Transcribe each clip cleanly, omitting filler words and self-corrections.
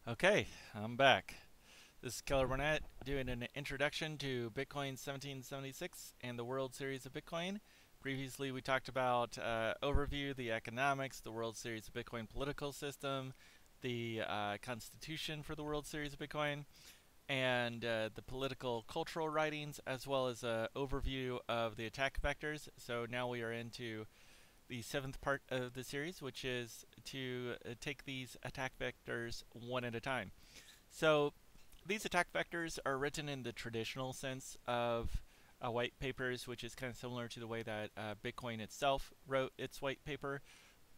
Okay, I'm back. This is Keller Burnett doing an introduction to Bitcoin 1776 and the World Series of Bitcoin. Previously, we talked about overview, the economics, the World Series of Bitcoin political system, the constitution for the World Series of Bitcoin, and the political cultural writings, as well as an overview of the attack vectors. So now we are into the seventh part of the series, which is to take these attack vectors one at a time. So these attack vectors are written in the traditional sense of white papers, which is kind of similar to the way that Bitcoin itself wrote its white paper,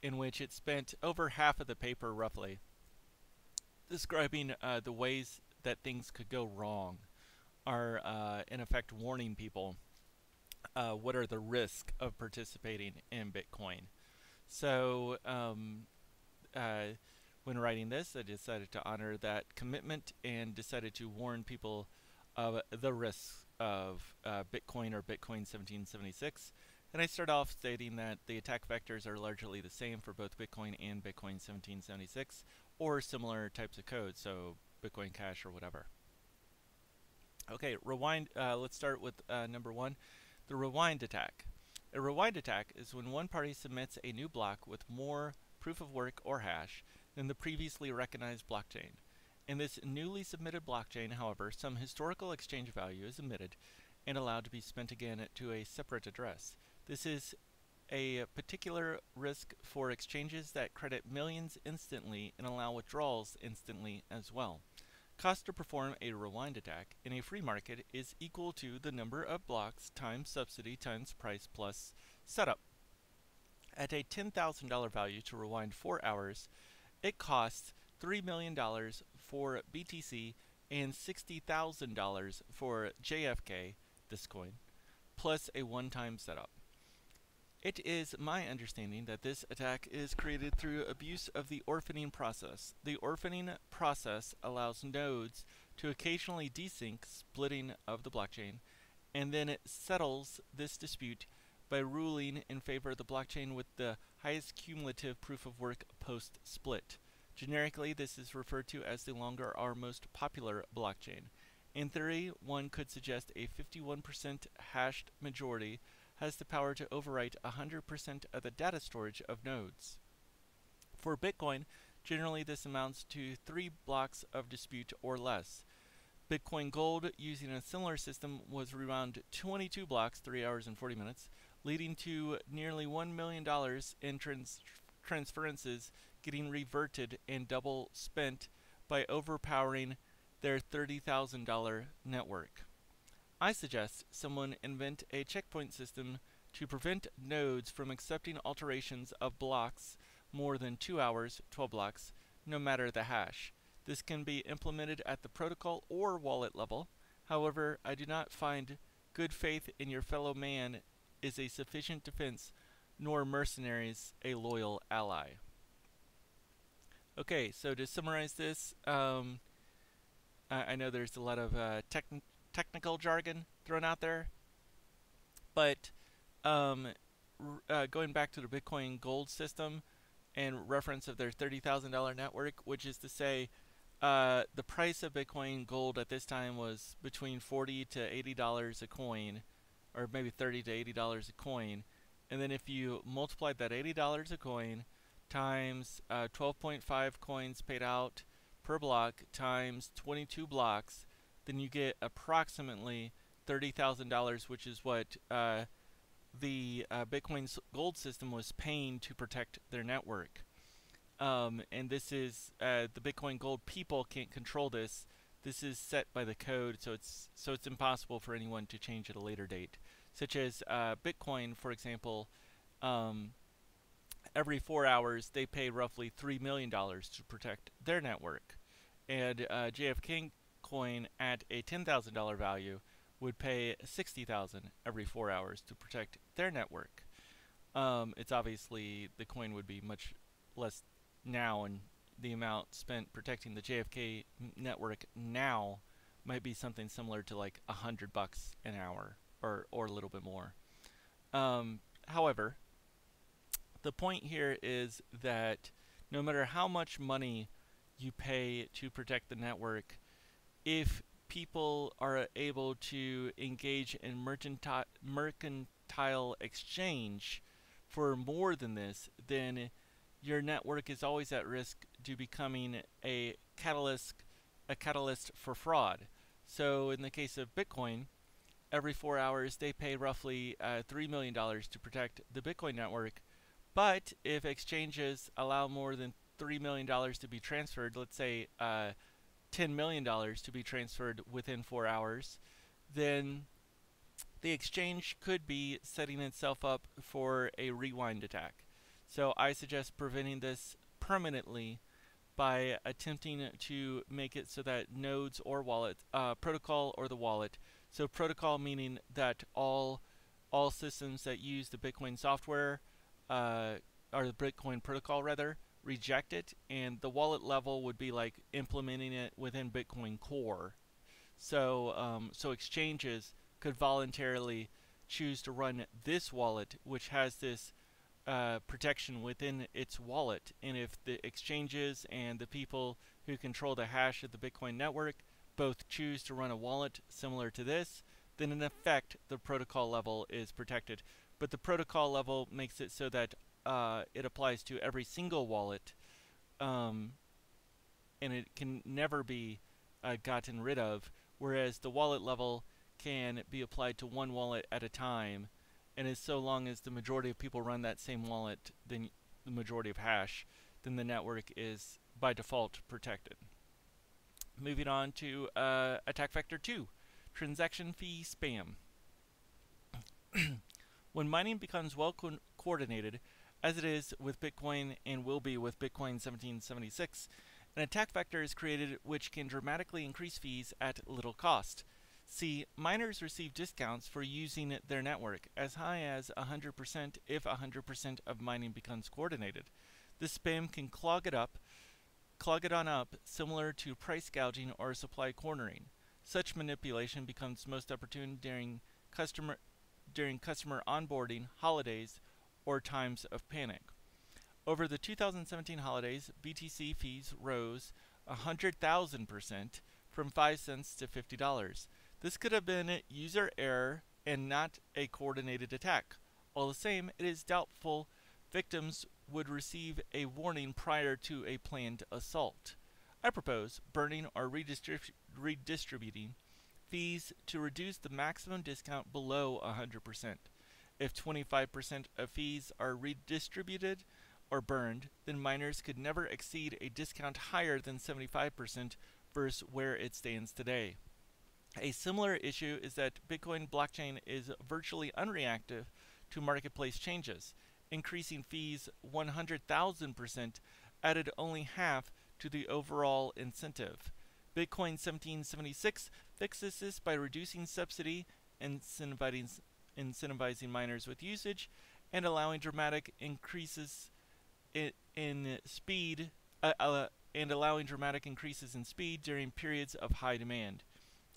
in which it spent over half of the paper roughly describing the ways that things could go wrong, are in effect warning people what are the risks of participating in Bitcoin. So, when writing this, I decided to honor that commitment and decided to warn people of the risks of Bitcoin or Bitcoin 1776. And I start off stating that the attack vectors are largely the same for both Bitcoin and Bitcoin 1776, or similar types of code, so Bitcoin Cash or whatever. Okay, rewind. Let's start with number one, the rewind attack. A rewind attack is when one party submits a new block with more proof of work or hash than the previously recognized blockchain. In this newly submitted blockchain, however, some historical exchange value is omitted and allowed to be spent again to a separate address. This is a particular risk for exchanges that credit millions instantly and allow withdrawals instantly as well. Cost to perform a rewind attack in a free market is equal to the number of blocks times subsidy times price plus setup. At a $10,000 value to rewind 4 hours, it costs $3 million for BTC and $60,000 for JFK, this coin, plus a one-time setup. It is my understanding that this attack is created through abuse of the orphaning process. The orphaning process allows nodes to occasionally desync splitting of the blockchain, and then it settles this dispute by ruling in favor of the blockchain with the highest cumulative proof of work post-split. Generically, this is referred to as the longer or most popular blockchain. In theory, one could suggest a 51% hashed majority has the power to overwrite 100% of the data storage of nodes. For Bitcoin, generally this amounts to 3 blocks of dispute or less. Bitcoin Gold, using a similar system, was rewound 22 blocks, 3 hours and 40 minutes, leading to nearly $1 million in transferences getting reverted and double spent by overpowering their $30,000 network. I suggest someone invent a checkpoint system to prevent nodes from accepting alterations of blocks more than 2 hours, 12 blocks, no matter the hash. This can be implemented at the protocol or wallet level. However, I do not find good faith in your fellow man is a sufficient defense, nor mercenaries a loyal ally. Okay, so to summarize this, I know there's a lot of technical jargon thrown out there, but going back to the Bitcoin Gold system and reference of their $30,000 network, which is to say the price of Bitcoin Gold at this time was between $40 to $80 a coin, or maybe $30 to $80 a coin, and then if you multiplied that $80 a coin times 12.5 coins paid out per block times 22 blocks, then you get approximately $30,000, which is what the Bitcoin Gold system was paying to protect their network. And this is the Bitcoin Gold people can't control this. This is set by the code, so it's impossible for anyone to change at a later date. Such as Bitcoin, for example, every 4 hours they pay roughly $3 million to protect their network, and JFK coin at a $10,000 value would pay $60,000 every 4 hours to protect their network. It's obviously the coin would be much less now, and the amount spent protecting the JFK network now might be something similar to like $100 an hour, or a little bit more. However, the point here is that no matter how much money you pay to protect the network. If people are able to engage in mercantile exchange for more than this, then your network is always at risk to becoming a catalyst for fraud. So in the case of Bitcoin, every 4 hours they pay roughly $3 million to protect the Bitcoin network. But if exchanges allow more than $3 million to be transferred, let's say $10 million to be transferred within 4 hours, then the exchange could be setting itself up for a rewind attack. So I suggest preventing this permanently by attempting to make it so that nodes or wallet, protocol or the wallet, so protocol meaning that all systems that use the Bitcoin software, or the Bitcoin protocol rather, reject it, and the wallet level would be like implementing it within Bitcoin Core. So exchanges could voluntarily choose to run this wallet, which has this protection within its wallet. And if the exchanges and the people who control the hash of the Bitcoin network both choose to run a wallet similar to this, then in effect the protocol level is protected. But the protocol level makes it so that it applies to every single wallet, um, and it can never be gotten rid of, whereas the wallet level can be applied to one wallet at a time, and as so long as the majority of people run that same wallet, then the majority of hash, then the network is by default protected. Moving on to attack vector 2, transaction fee spam. When mining becomes well coordinated, as it is with Bitcoin and will be with Bitcoin 1776, an attack vector is created which can dramatically increase fees at little cost. See, miners receive discounts for using their network, as high as 100% if 100% of mining becomes coordinated. This spam can clog it on up, similar to price gouging or supply cornering. Such manipulation becomes most opportune during customer onboarding, holidays, or times of panic. Over the 2017 holidays, BTC fees rose 100,000% from 5 cents to $50. This could have been user error and not a coordinated attack. All the same, it is doubtful victims would receive a warning prior to a planned assault. I propose burning or redistributing fees to reduce the maximum discount below 100%. If 25% of fees are redistributed or burned, then miners could never exceed a discount higher than 75% versus where it stands today. A similar issue is that Bitcoin blockchain is virtually unreactive to marketplace changes. Increasing fees 100,000% added only half to the overall incentive. Bitcoin 1776 fixes this by reducing subsidy, incentivizing miners with usage, and allowing dramatic increases in speed during periods of high demand.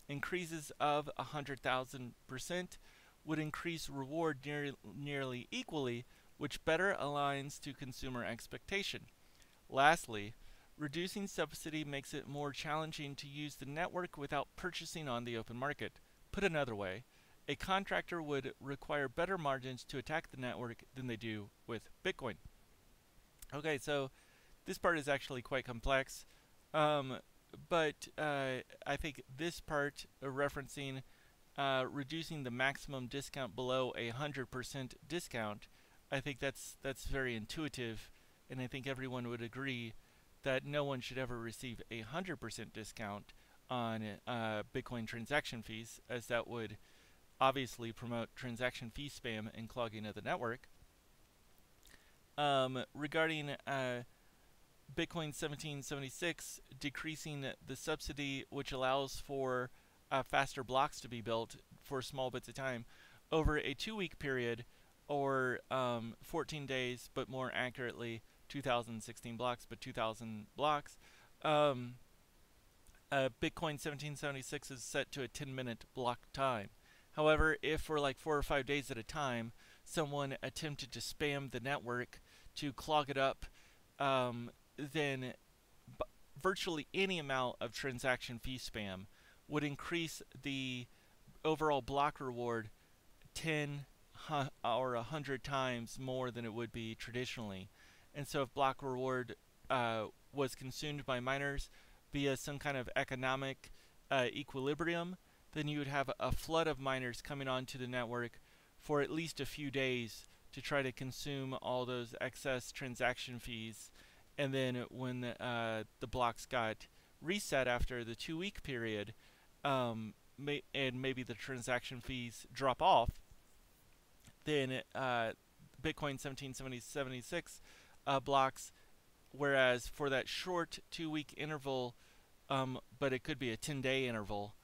Increases of 100,000% would increase reward nearly equally, which better aligns to consumer expectation. Lastly, reducing subsidy makes it more challenging to use the network without purchasing on the open market. Put another way, a contractor would require better margins to attack the network than they do with Bitcoin. Okay, so this part is actually quite complex, but I think this part referencing reducing the maximum discount below 100% discount, I think that's very intuitive, and I think everyone would agree that no one should ever receive 100% discount on Bitcoin transaction fees, as that would obviously promote transaction fee spam and clogging of the network. Regarding Bitcoin 1776, decreasing the subsidy, which allows for faster blocks to be built for small bits of time over a 2-week period, or 14 days, but more accurately 2016 blocks, but 2000 blocks. Bitcoin 1776 is set to a 10-minute block time. However, if for like 4 or 5 days at a time, someone attempted to spam the network to clog it up, then virtually any amount of transaction fee spam would increase the overall block reward 10 or 100 times more than it would be traditionally. And so if block reward was consumed by miners via some kind of economic equilibrium, then you would have a flood of miners coming onto the network for at least a few days to try to consume all those excess transaction fees. And then when the blocks got reset after the 2-week period, and maybe the transaction fees drop off, then Bitcoin 1776 blocks, whereas for that short 2-week interval, but it could be a 10-day interval,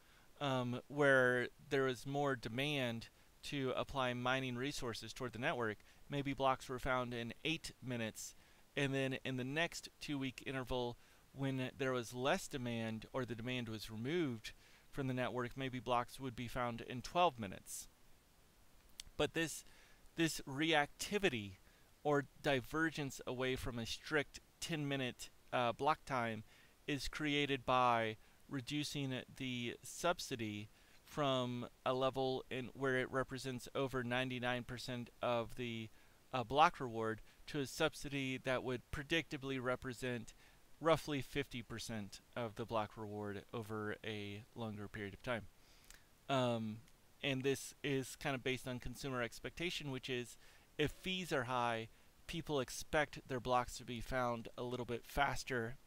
where there was more demand to apply mining resources toward the network, maybe blocks were found in 8 minutes, and then in the next 2-week interval, when there was less demand or the demand was removed from the network, maybe blocks would be found in 12 minutes. But this reactivity or divergence away from a strict 10-minute block time is created by reducing the subsidy from a level where it represents over 99% of the block reward to a subsidy that would predictably represent roughly 50% of the block reward over a longer period of time. And this is kind of based on consumer expectation, which is if fees are high, people expect their blocks to be found a little bit faster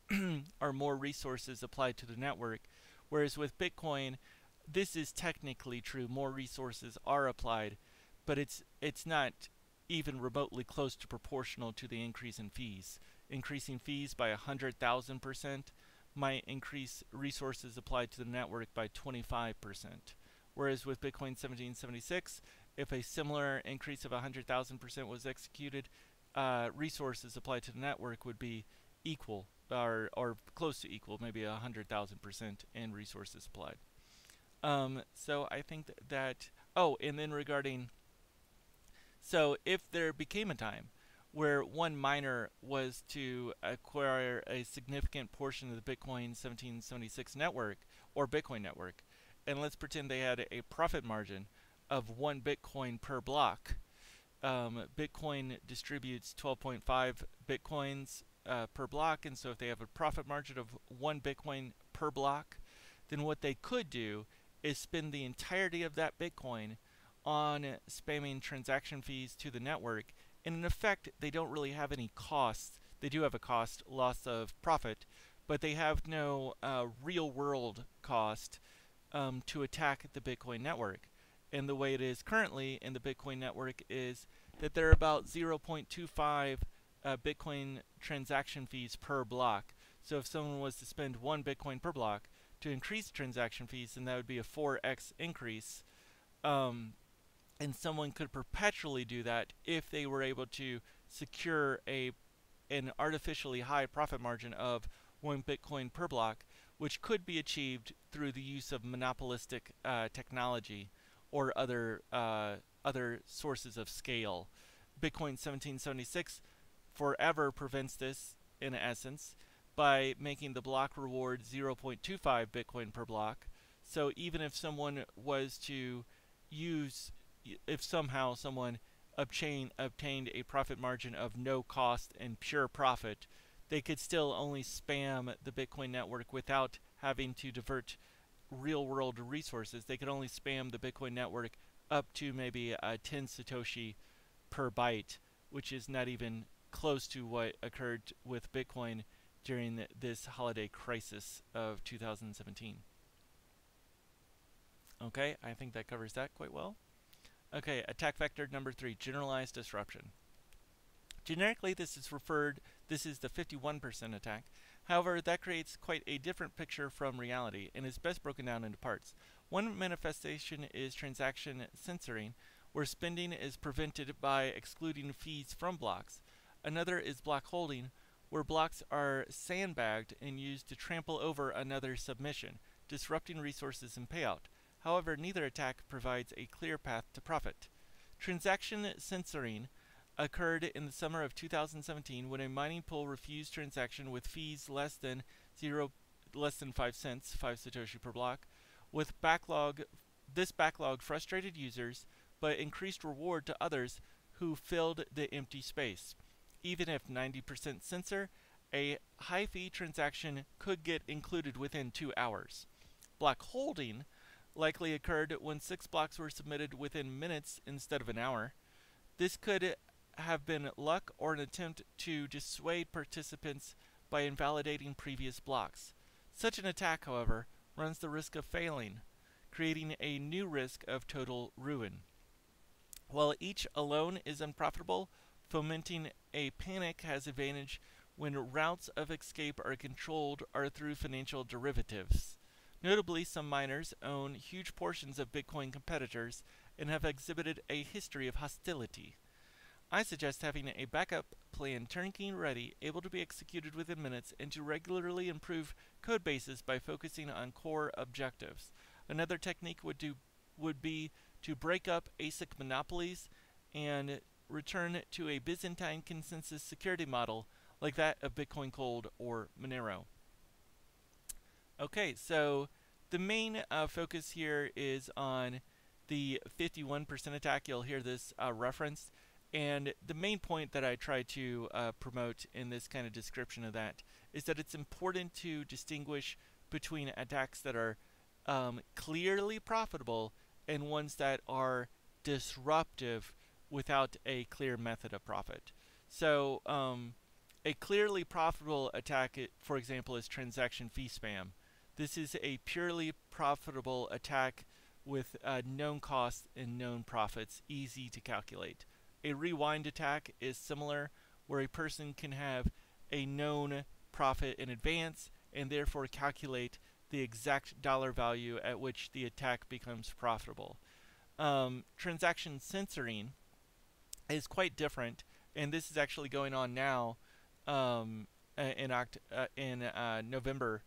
or more resources applied to the network. Whereas with Bitcoin, this is technically true. More resources are applied, but it's not even remotely close to proportional to the increase in fees. Increasing fees by 100,000% might increase resources applied to the network by 25%. Whereas with Bitcoin 1776, if a similar increase of 100,000% was executed, resources applied to the network would be equal or close to equal, maybe 100,000% in resources applied. So I think that, and then regarding, so if there became a time where one miner was to acquire a significant portion of the Bitcoin 1776 network or Bitcoin network, and let's pretend they had a profit margin of 1 Bitcoin per block. Bitcoin distributes 12.5 Bitcoins per block, and so if they have a profit margin of 1 Bitcoin per block, then what they could do is spend the entirety of that Bitcoin on spamming transaction fees to the network, and in effect they don't really have any costs. They do have a cost, loss of profit, but they have no real world cost to attack the Bitcoin network. And the way it is currently in the Bitcoin network is that there are about 0.25 Bitcoin transaction fees per block. So if someone was to spend 1 Bitcoin per block to increase transaction fees, then that would be a 4x increase. And someone could perpetually do that if they were able to secure an artificially high profit margin of 1 Bitcoin per block, which could be achieved through the use of monopolistic technology or other sources of scale. Bitcoin 1776 forever prevents this, in essence, by making the block reward 0.25 Bitcoin per block. So even if someone was to if somehow someone obtained a profit margin of no cost and pure profit, they could still only spam the Bitcoin network without having to divert real-world resources. They could only spam the Bitcoin network up to maybe 10 Satoshi per byte, which is not even close to what occurred with Bitcoin during this holiday crisis of 2017. Okay, I think that covers that quite well. Okay, attack vector number 3, generalized disruption. Generically, this is the 51% attack. However, that creates quite a different picture from reality and is best broken down into parts. One manifestation is transaction censoring, where spending is prevented by excluding fees from blocks. Another is block holding, where blocks are sandbagged and used to trample over another submission, disrupting resources and payout. However, neither attack provides a clear path to profit. Transaction censoring occurred in the summer of 2017 when a mining pool refused transaction with fees less than 0 less than 5 cents, 5 Satoshi per block. With backlog, this backlog frustrated users, but increased reward to others who filled the empty space. Even if 90% censor, a high fee transaction could get included within 2 hours. Block holding likely occurred when 6 blocks were submitted within minutes instead of an hour. This could have been luck or an attempt to dissuade participants by invalidating previous blocks. Such an attack, however, runs the risk of failing, creating a new risk of total ruin. While each alone is unprofitable, fomenting a panic has advantage when routes of escape are controlled or through financial derivatives. Notably, some miners own huge portions of Bitcoin competitors and have exhibited a history of hostility. I suggest having a backup plan turnkey ready, able to be executed within minutes, and to regularly improve code bases by focusing on core objectives. Another technique would be to break up ASIC monopolies and return to a Byzantine Consensus security model like that of Bitcoin Gold or Monero. Okay, so the main focus here is on the 51% attack. You'll hear this referenced. And the main point that I try to promote in this kind of description of that is that it's important to distinguish between attacks that are clearly profitable and ones that are disruptive without a clear method of profit. So a clearly profitable attack, for example, is transaction fee spam. This is a purely profitable attack with known costs and known profits, easy to calculate. A rewind attack is similar, where a person can have a known profit in advance and therefore calculate the exact dollar value at which the attack becomes profitable. Transaction censoring is quite different, and this is actually going on now in November.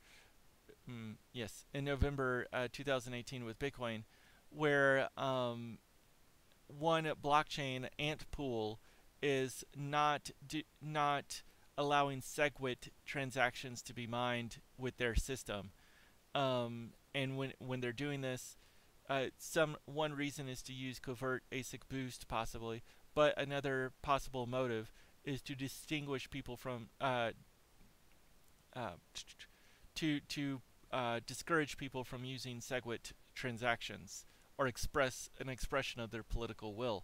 In November 2018 with Bitcoin, where one blockchain, Antpool, is not allowing SegWit transactions to be mined with their system. And when they're doing this, one reason is to use covert ASIC boost possibly, but another possible motive is to distinguish people from discourage people from using SegWit transactions or express an expression of their political will.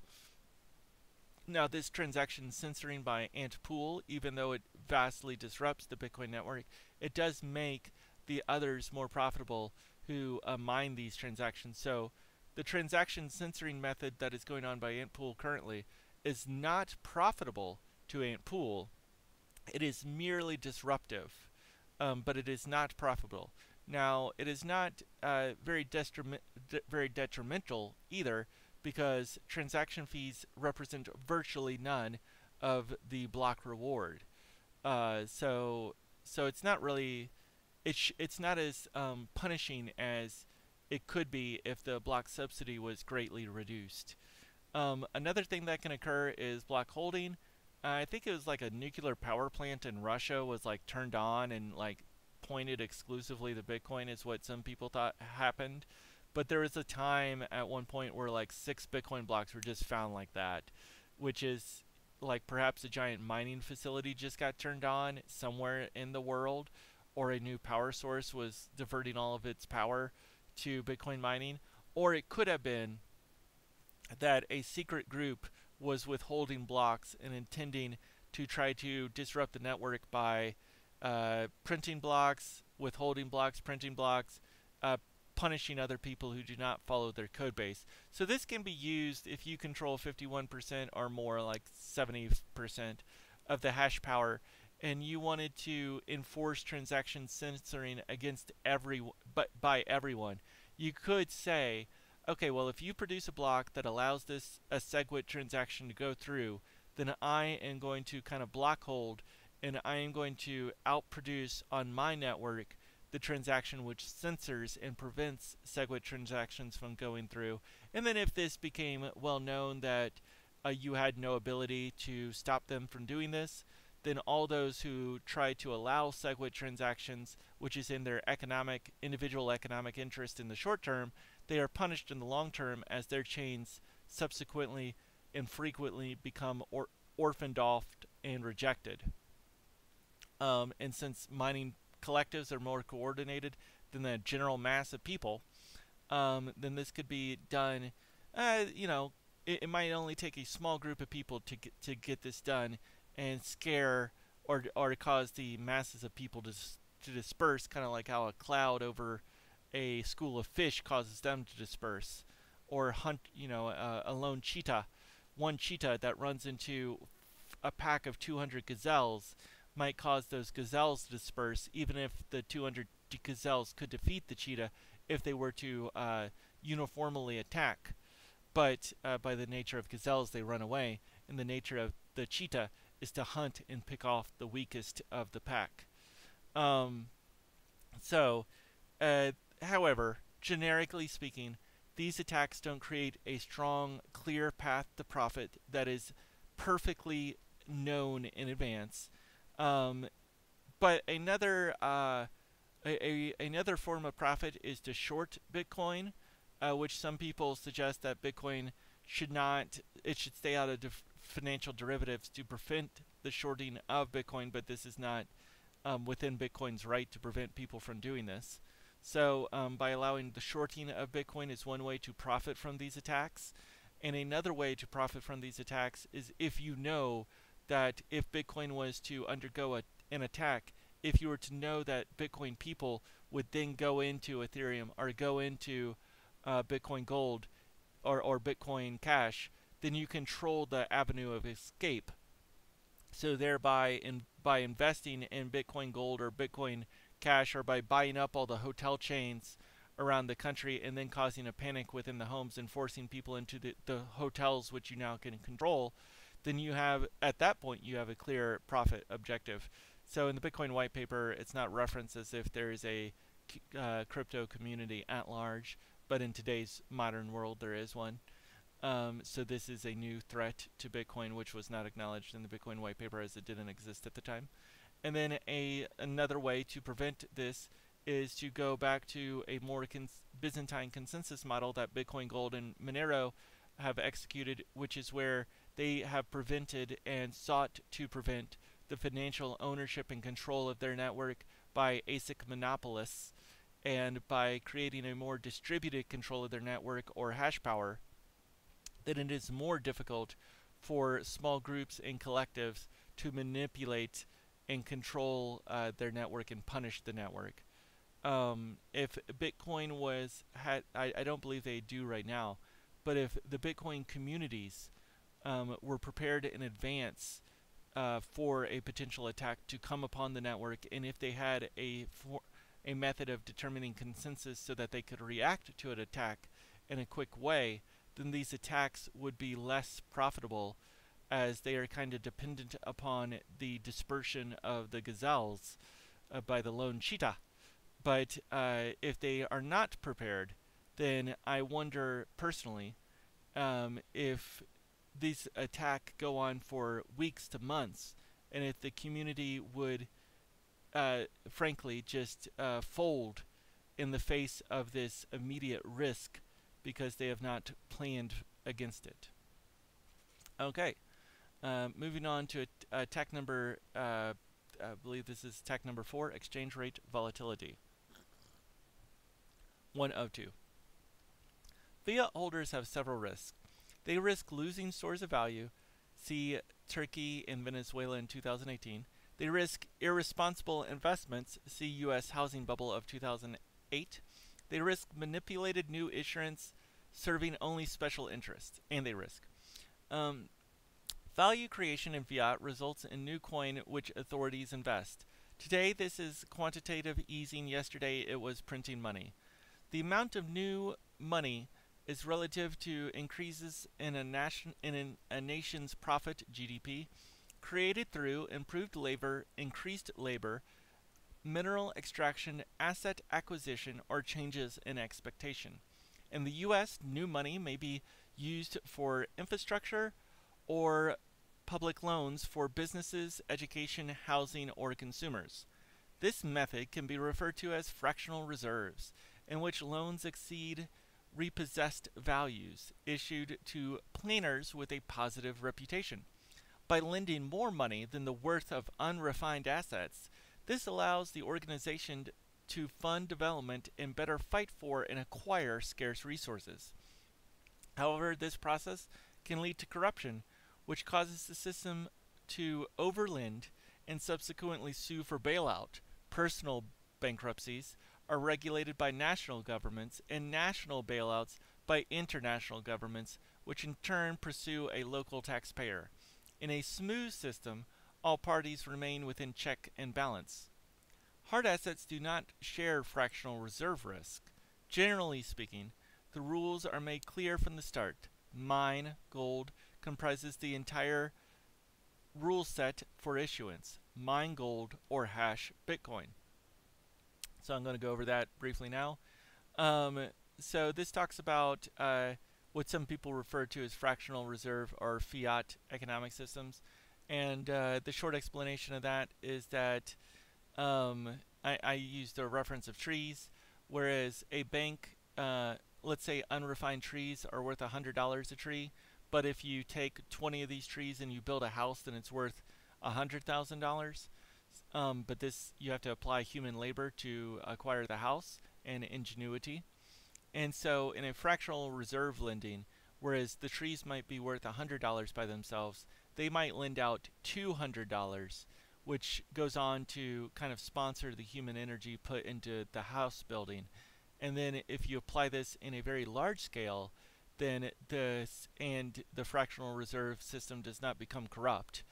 Now, this transaction censoring by Antpool, even though it vastly disrupts the Bitcoin network, it does make the others more profitable who mine these transactions. So the transaction censoring method that is going on by Antpool currently is not profitable to Antpool. It is merely disruptive, but it is not profitable. Now, it is not very detrimental either, because transaction fees represent virtually none of the block reward. So it's not really, it's not as punishing as it could be if the block subsidy was greatly reduced. Another thing that can occur is block holding. I think it was like a nuclear power plant in Russia was like turned on and like pointed exclusively to Bitcoin is what some people thought happened. But there was a time at one point where like 6 Bitcoin blocks were just found like that, which is like perhaps a giant mining facility just got turned on somewhere in the world, or a new power source was diverting all of its power to Bitcoin mining, or it could have been that a secret group was withholding blocks and intending to try to disrupt the network by printing blocks, withholding blocks, printing blocks, punishing other people who do not follow their code base. So this can be used if you control 51% or more, like 70% of the hash power, and you wanted to enforce transaction censoring against by everyone. You could say, okay, well, if you produce a block that allows a SegWit transaction to go through, then I am going to kind of block hold, and I am going to outproduce on my network the transaction which censors and prevents SegWit transactions from going through. And then if this became well known that you had no ability to stop them from doing this, then all those who try to allow SegWit transactions, which is in their individual economic interest in the short term, they are punished in the long term as their chains subsequently and frequently become orphaned off and rejected. And since mining collectives are more coordinated than the general mass of people, then this could be done. It might only take a small group of people to get this done and scare or cause the masses of people to disperse, kind of like how a cloud over a school of fish causes them to disperse, or hunt, a lone cheetah, one cheetah that runs into a pack of 200 gazelles might cause those gazelles to disperse, even if the 200 gazelles could defeat the cheetah if they were to uniformly attack. But by the nature of gazelles, they run away, and the nature of the cheetah is to hunt and pick off the weakest of the pack. However, generically speaking, these attacks don't create a strong, clear path to profit that is perfectly known in advance. But another form of profit is to short Bitcoin, which some people suggest that Bitcoin should stay out of financial derivatives to prevent the shorting of Bitcoin, but this is not within Bitcoin's right to prevent people from doing this. So by allowing the shorting of Bitcoin is one way to profit from these attacks. And another way to profit from these attacks is if you know that if Bitcoin was to undergo an attack, if you were to know that Bitcoin people would then go into Ethereum or go into Bitcoin Gold or Bitcoin Cash, then you control the avenue of escape. So thereby, by investing in Bitcoin Gold or Bitcoin Cash, or by buying up all the hotel chains around the country and then causing a panic within the homes and forcing people into the hotels which you now can control, then at that point you have a clear profit objective. So in the Bitcoin white paper, it's not referenced as if there is a crypto community at large, but in today's modern world there is one. So this is a new threat to Bitcoin, which was not acknowledged in the Bitcoin white paper as it didn't exist at the time. And then another way to prevent this is to go back to a more Byzantine Consensus model that Bitcoin Gold and Monero have executed, which is where they have prevented and sought to prevent the financial ownership and control of their network by ASIC monopolists, and by creating a more distributed control of their network or hash power, then it is more difficult for small groups and collectives to manipulate and control their network and punish the network. If Bitcoin I don't believe they do right now, but if the Bitcoin communities were prepared in advance for a potential attack to come upon the network, and if they had a method of determining consensus so that they could react to an attack in a quick way, then these attacks would be less profitable, as they are kind of dependent upon the dispersion of the gazelles by the lone cheetah. But if they are not prepared, then I wonder personally if these attacks go on for weeks to months, and if the community would frankly just fold in the face of this immediate risk because they have not planned against it. Okay. Moving on to tech number, I believe this is tech number 4, exchange rate volatility. 102. Fiat holders have several risks. They risk losing stores of value, see Turkey and Venezuela in 2018. They risk irresponsible investments, see U.S. housing bubble of 2008. They risk manipulated new issuance serving only special interests, and they risk value creation in fiat results in new coin which authorities invest. Today this is quantitative easing, yesterday it was printing money. The amount of new money is relative to increases in a nation's profit, GDP, created through improved labor, increased labor, mineral extraction, asset acquisition, or changes in expectation. In the U.S., new money may be used for infrastructure or public loans for businesses, education, housing, or consumers. This method can be referred to as fractional reserves, in which loans exceed repossessed values issued to planners with a positive reputation. By lending more money than the worth of unrefined assets, this allows the organization to fund development and better fight for and acquire scarce resources. However, this process can lead to corruption, which causes the system to overlend and subsequently sue for bailout. Personal bankruptcies are regulated by national governments, and national bailouts by international governments, which in turn pursue a local taxpayer. In a smooth system, all parties remain within check and balance. Hard assets do not share fractional reserve risk. Generally speaking, the rules are made clear from the start. Mine gold comprises the entire rule set for issuance. Mine gold or hash Bitcoin. So I'm going to go over that briefly now. So this talks about what some people refer to as fractional reserve or fiat economic systems. And the short explanation of that is that I used a reference of trees, whereas a bank, let's say unrefined trees are worth $100 a tree, but if you take 20 of these trees and you build a house, then it's worth $100,000. But this, you have to apply human labor to acquire the house and ingenuity. And so in a fractional reserve lending, whereas the trees might be worth $100 by themselves, they might lend out $200, which goes on to kind of sponsor the human energy put into the house building. And then if you apply this in a very large scale, then the fractional reserve system does not become corrupt,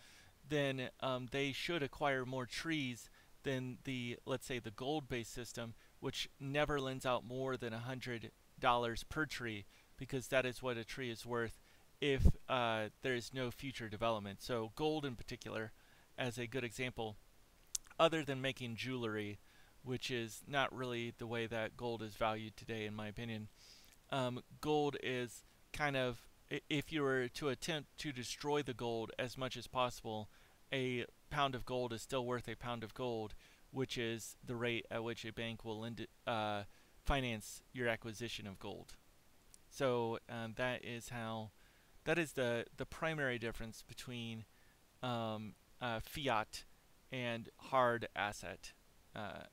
then they should acquire more trees than the, let's say, the gold-based system, which never lends out more than $100 per tree, because that is what a tree is worth if there is no future development. So gold in particular, as a good example, other than making jewelry, which is not really the way that gold is valued today, in my opinion. Gold is kind of, if you were to attempt to destroy the gold as much as possible, a pound of gold is still worth a pound of gold, which is the rate at which a bank will finance your acquisition of gold. So that is the primary difference between fiat and hard asset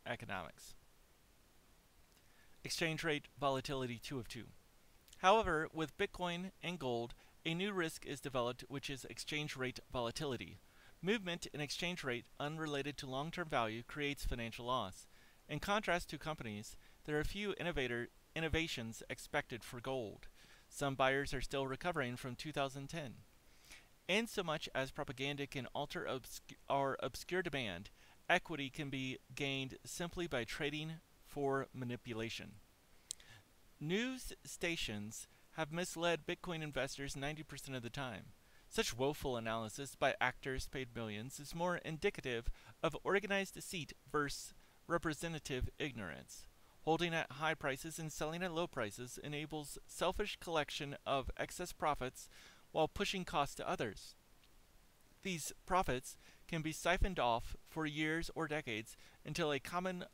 economics. Exchange rate volatility 2 of 2. However, with Bitcoin and gold, a new risk is developed, which is exchange rate volatility. Movement in exchange rate unrelated to long-term value creates financial loss. In contrast to companies, there are few innovations expected for gold. Some buyers are still recovering from 2010. Insomuch as propaganda can alter or obscure demand, equity can be gained simply by trading for manipulation. News stations have misled Bitcoin investors 90% of the time. Such woeful analysis by actors paid millions is more indicative of organized deceit versus representative ignorance. Holding at high prices and selling at low prices enables selfish collection of excess profits while pushing costs to others. These profits can be siphoned off for years or decades until a common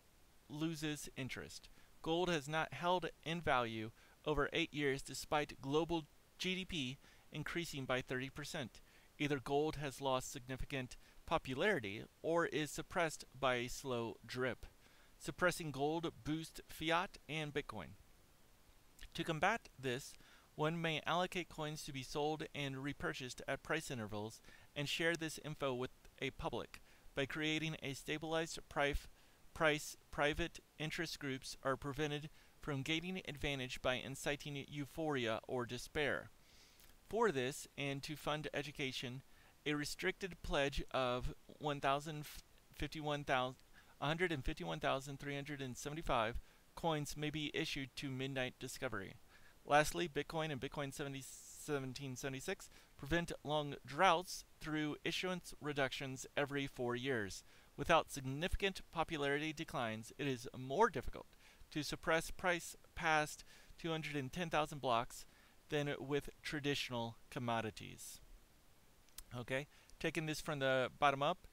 loses interest. Gold has not held in value over 8 years despite global GDP increasing by 30%. Either gold has lost significant popularity or is suppressed by a slow drip. Suppressing gold boosts fiat and Bitcoin. To combat this, one may allocate coins to be sold and repurchased at price intervals and share this info with a public. By creating a stabilized price, private interest groups are prevented from gaining advantage by inciting euphoria or despair. For this, and to fund education, a restricted pledge of 151,375 coins may be issued to Midnight Discovery. Lastly, Bitcoin and Bitcoin 1776 prevent long droughts through issuance reductions every 4 years. Without significant popularity declines, it is more difficult to suppress price past 210,000 blocks than with traditional commodities. Okay, taking this from the bottom up,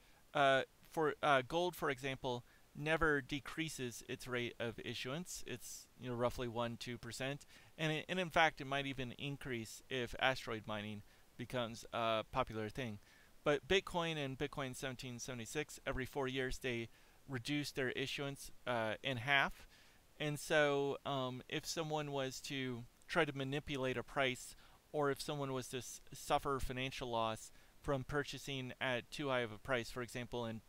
for gold, for example, never decreases its rate of issuance. It's roughly 1-2%, and in fact, it might even increase if asteroid mining becomes a popular thing. But Bitcoin and Bitcoin 1776, every 4 years, they reduce their issuance in half. And so if someone was to try to manipulate a price, or if someone was to suffer financial loss from purchasing at too high of a price, for example, in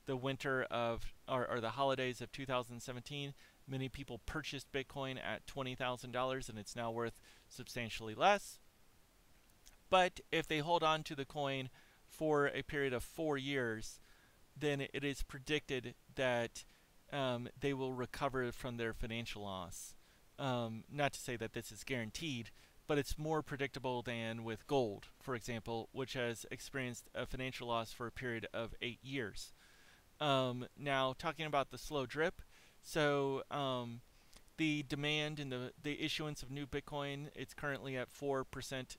the winter of, or the holidays of 2017, many people purchased Bitcoin at $20,000 and it's now worth substantially less. But if they hold on to the coin for a period of 4 years, then it is predicted that they will recover from their financial loss. Not to say that this is guaranteed, but it's more predictable than with gold, for example, which has experienced a financial loss for a period of 8 years. Now, talking about the slow drip, so the demand and the issuance of new Bitcoin, it's currently at 4%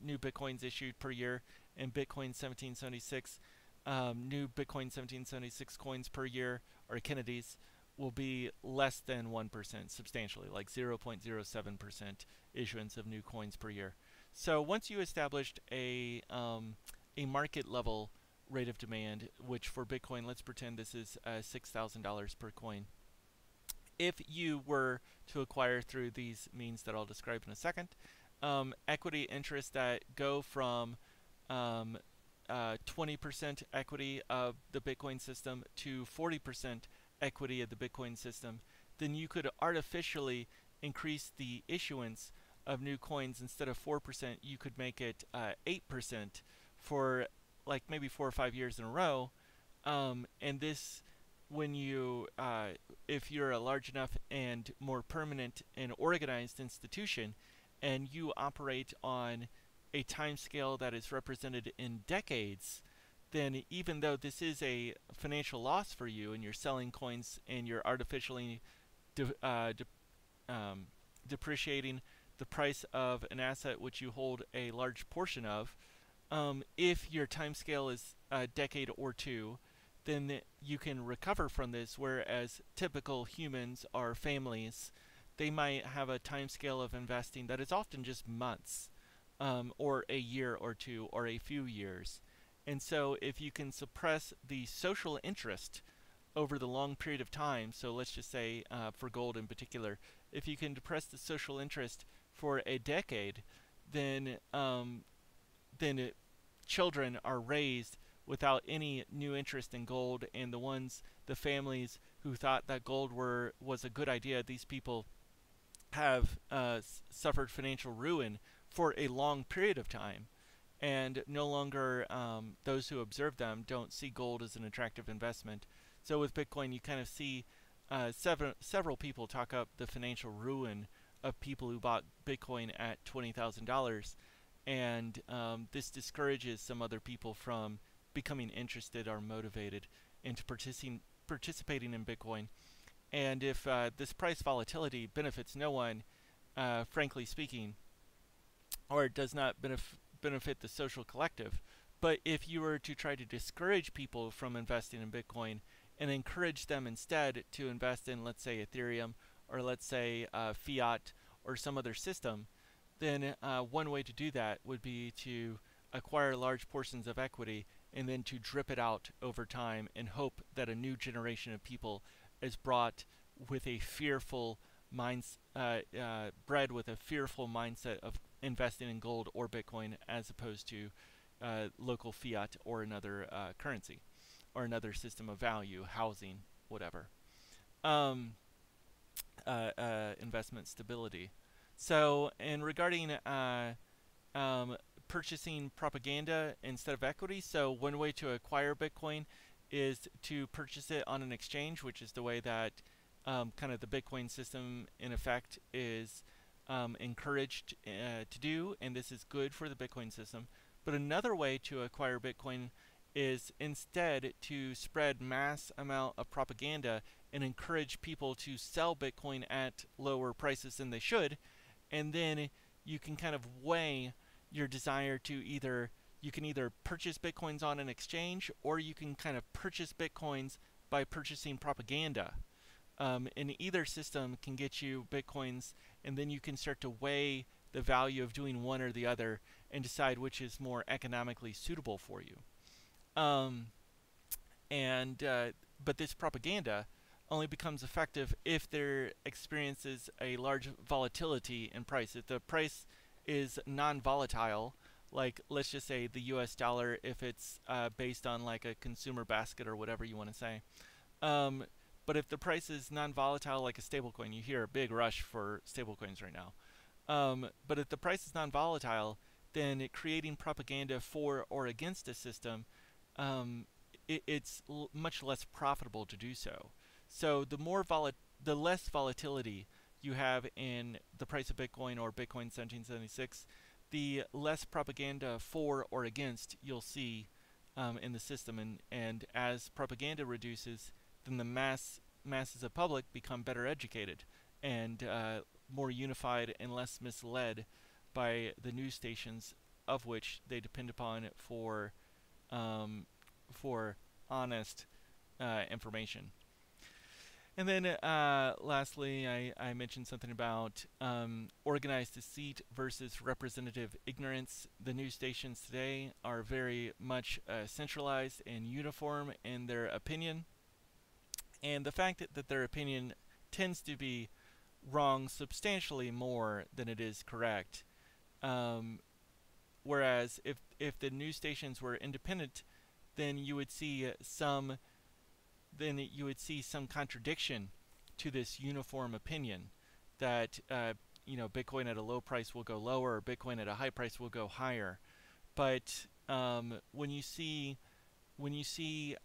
new Bitcoins issued per year, and Bitcoin 1776, new Bitcoin 1776 coins per year, or Kennedys, will be less than 1%, substantially, like 0.07% issuance of new coins per year. So once you established a market level rate of demand, which for Bitcoin, let's pretend this is $6,000 per coin. If you were to acquire through these means that I'll describe in a second, equity interests that go from 20% equity of the Bitcoin system to 40% equity of the Bitcoin system, then you could artificially increase the issuance of new coins. Instead of 4%, you could make it 8% for like maybe 4 or 5 years in a row. And this, when you, if you're a large enough and more permanent and organized institution, and you operate on a time scale that is represented in decades, then even though this is a financial loss for you and you're selling coins and you're artificially depreciating the price of an asset which you hold a large portion of, if your time scale is a decade or two, then you can recover from this, whereas typical humans or families, they might have a time scale of investing that is often just months, or a year or two, or a few years. And so if you can suppress the social interest over the long period of time, so let's just say for gold in particular, if you can depress the social interest for a decade, then children are raised without any new interest in gold, and the families who thought that gold was a good idea, these people have suffered financial ruin for a long period of time, and no longer those who observe them don't see gold as an attractive investment. So with Bitcoin, you kind of see several people talk up the financial ruin of people who bought Bitcoin at $20,000, and this discourages some other people from becoming interested or motivated into participating in Bitcoin. And if this price volatility benefits no one, frankly speaking, or it does not benefit the social collective, but if you were to try to discourage people from investing in Bitcoin and encourage them instead to invest in, let's say, Ethereum, or let's say fiat or some other system, then one way to do that would be to acquire large portions of equity and then to drip it out over time and hope that a new generation of people is brought with a fearful bred with a fearful mindset of investing in gold or Bitcoin as opposed to local fiat or another currency or another system of value, housing, whatever. Investment stability. So, and regarding purchasing propaganda instead of equity, so one way to acquire Bitcoin is to purchase it on an exchange, which is the way that kind of the Bitcoin system in effect is encouraged to do, and this is good for the Bitcoin system. But another way to acquire Bitcoin is instead to spread mass amount of propaganda and encourage people to sell Bitcoin at lower prices than they should, and then you can kind of weigh your desire to either You can either purchase Bitcoins on an exchange, or you can kind of purchase Bitcoins by purchasing propaganda. And either system can get you Bitcoins, and then you can start to weigh the value of doing one or the other and decide which is more economically suitable for you. Um, and But this propaganda only becomes effective if there experiences a large volatility in price. If the price is non-volatile, like let's just say the US dollar, if it's based on like a consumer basket or whatever you want to say. Um, but if the price is non-volatile, like a stablecoin, you hear a big rush for stablecoins right now. But if the price is non-volatile, then creating propaganda for or against a system, um, it's much less profitable to do so. So the less volatility you have in the price of Bitcoin or Bitcoin 1776, the less propaganda for or against you'll see in the system. And as propaganda reduces, then the masses of public become better educated and more unified and less misled by the news stations of which they depend upon um, for honest information. And then lastly, I mentioned something about organized deceit versus representative ignorance. The news stations today are very much centralized and uniform in their opinion. And the fact that their opinion tends to be wrong substantially more than it is correct. Whereas if the news stations were independent, then you would see some contradiction to this uniform opinion that Bitcoin at a low price will go lower, or Bitcoin at a high price will go higher. But when you see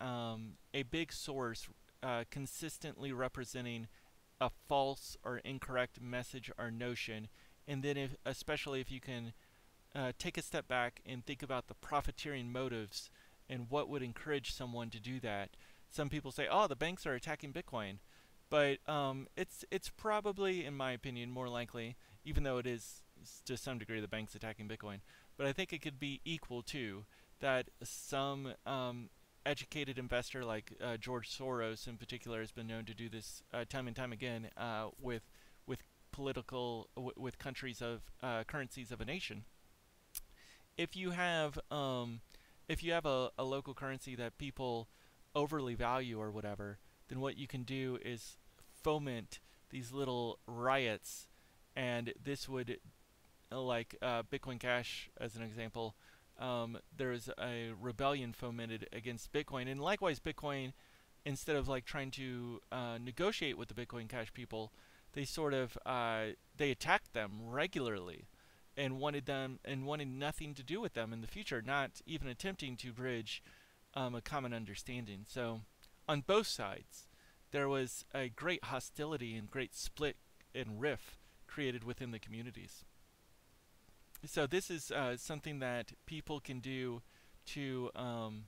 a big source consistently representing a false or incorrect message or notion, and then especially if you can take a step back and think about the profiteering motives and what would encourage someone to do that. Some people say, "Oh, the banks are attacking Bitcoin," but it's probably, in my opinion, more likely, even though it is to some degree the banks attacking Bitcoin. But I think it could be equal to that some educated investor like George Soros in particular has been known to do this time and time again with with countries of currencies of a nation. If you have a local currency that people overly value or whatever, then what you can do is foment these little riots, and this would like Bitcoin Cash as an example. There's a rebellion fomented against Bitcoin, and likewise Bitcoin, instead of like trying to negotiate with the Bitcoin Cash people, they sort of they attacked them regularly and wanted nothing to do with them in the future, not even attempting to bridge a common understanding. So on both sides, there was a great hostility and great split and rift created within the communities. So this is something that people can do to, and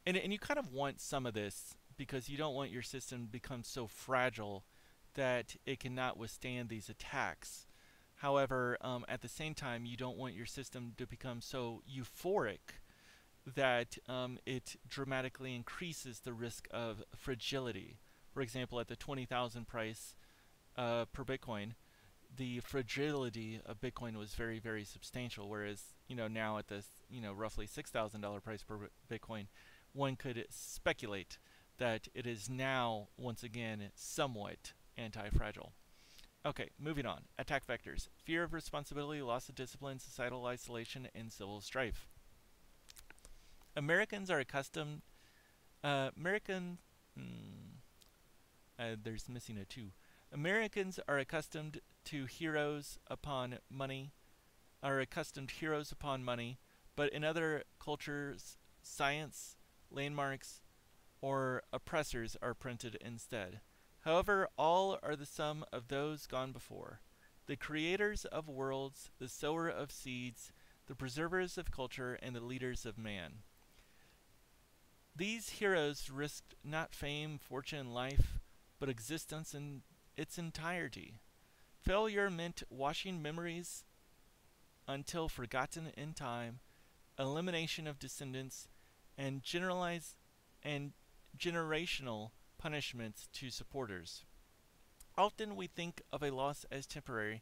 you kind of want some of this because you don't want your system to become so fragile that it cannot withstand these attacks. However, at the same time, you don't want your system to become so euphoric that it dramatically increases the risk of fragility. For example, at the 20,000 price per Bitcoin, the fragility of Bitcoin was very, very substantial. Whereas, now at this, roughly $6,000 price per Bitcoin, one could speculate that it is now once again somewhat anti-fragile. Okay, moving on. Attack vectors: fear of responsibility, loss of discipline, societal isolation, and civil strife. Americans are accustomed. There's missing a two. Americans are accustomed to heroes upon money, but in other cultures, science, landmarks, or oppressors are printed instead. However, all are the sum of those gone before, the creators of worlds, the sower of seeds, the preservers of culture, and the leaders of man. These heroes risked not fame, fortune, and life, but existence in its entirety. Failure meant washing memories until forgotten in time, elimination of descendants, and generalized and generational punishments to supporters. Often we think of a loss as temporary,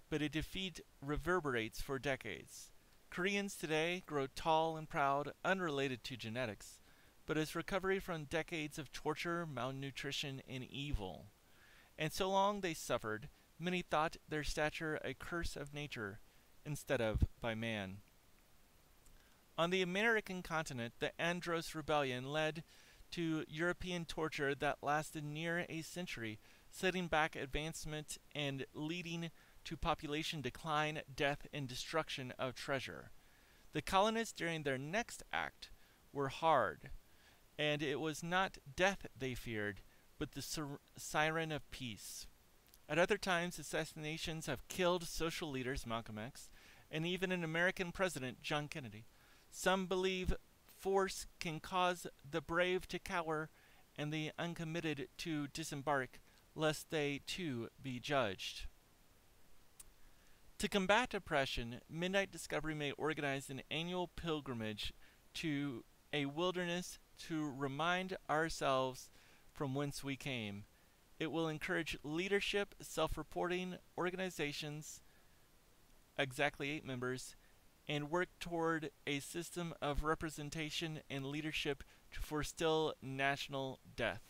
but a defeat reverberates for decades. Koreans today grow tall and proud, unrelated to genetics, but as recovery from decades of torture, malnutrition, and evil. And so long they suffered, many thought their stature a curse of nature, instead of by man. On the American continent, the Andros Rebellion led to European torture that lasted near a century, setting back advancement and leading to population decline, death, and destruction of treasure. The colonists during their next act were hard, and it was not death they feared, but the siren of peace. At other times, assassinations have killed social leaders, Malcolm X, and even an American president, John Kennedy. Some believe force can cause the brave to cower and the uncommitted to disembark, lest they too be judged. To combat oppression, Midnight Discovery may organize an annual pilgrimage to a wilderness to remind ourselves from whence we came. It will encourage leadership, self-reporting organizations, exactly 8 members, and work toward a system of representation and leadership to forestill national death.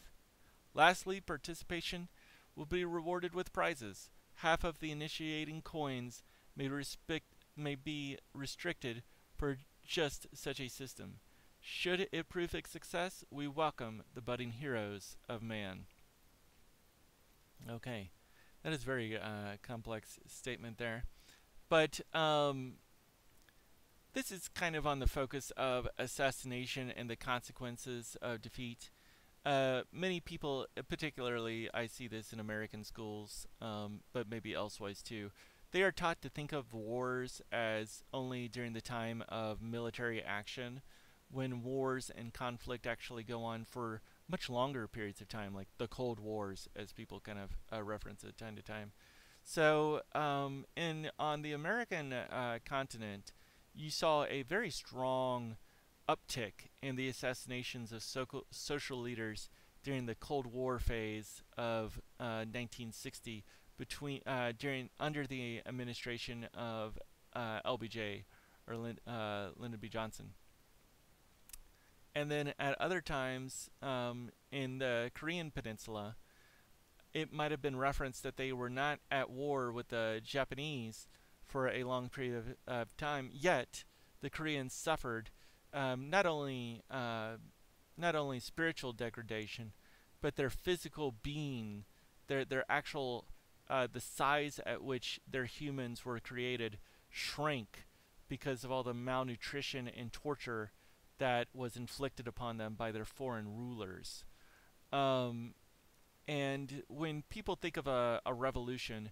Lastly, participation will be rewarded with prizes. Half of the initiating coins may be restricted for just such a system. Should it prove a success, we welcome the budding heroes of man. Okay, that is a very complex statement there. But this is kind of on the focus of assassination and the consequences of defeat. Many people, particularly I see this in American schools, but maybe elsewise too, they are taught to think of wars as only during the time of military action, when wars and conflict actually go on for much longer periods of time, like the Cold Wars, as people kind of reference it time to time. So on the American continent, you saw a very strong uptick in the assassinations of social leaders during the Cold War phase of 1960, under the administration of LBJ, or Lyndon B. Johnson. And then at other times in the Korean Peninsula, it might have been referenced that they were not at war with the Japanese for a long period of time, yet the Koreans suffered not only spiritual degradation, but their physical being, their actual the size at which their humans were created shrank because of all the malnutrition and torture that was inflicted upon them by their foreign rulers. And when people think of a revolution,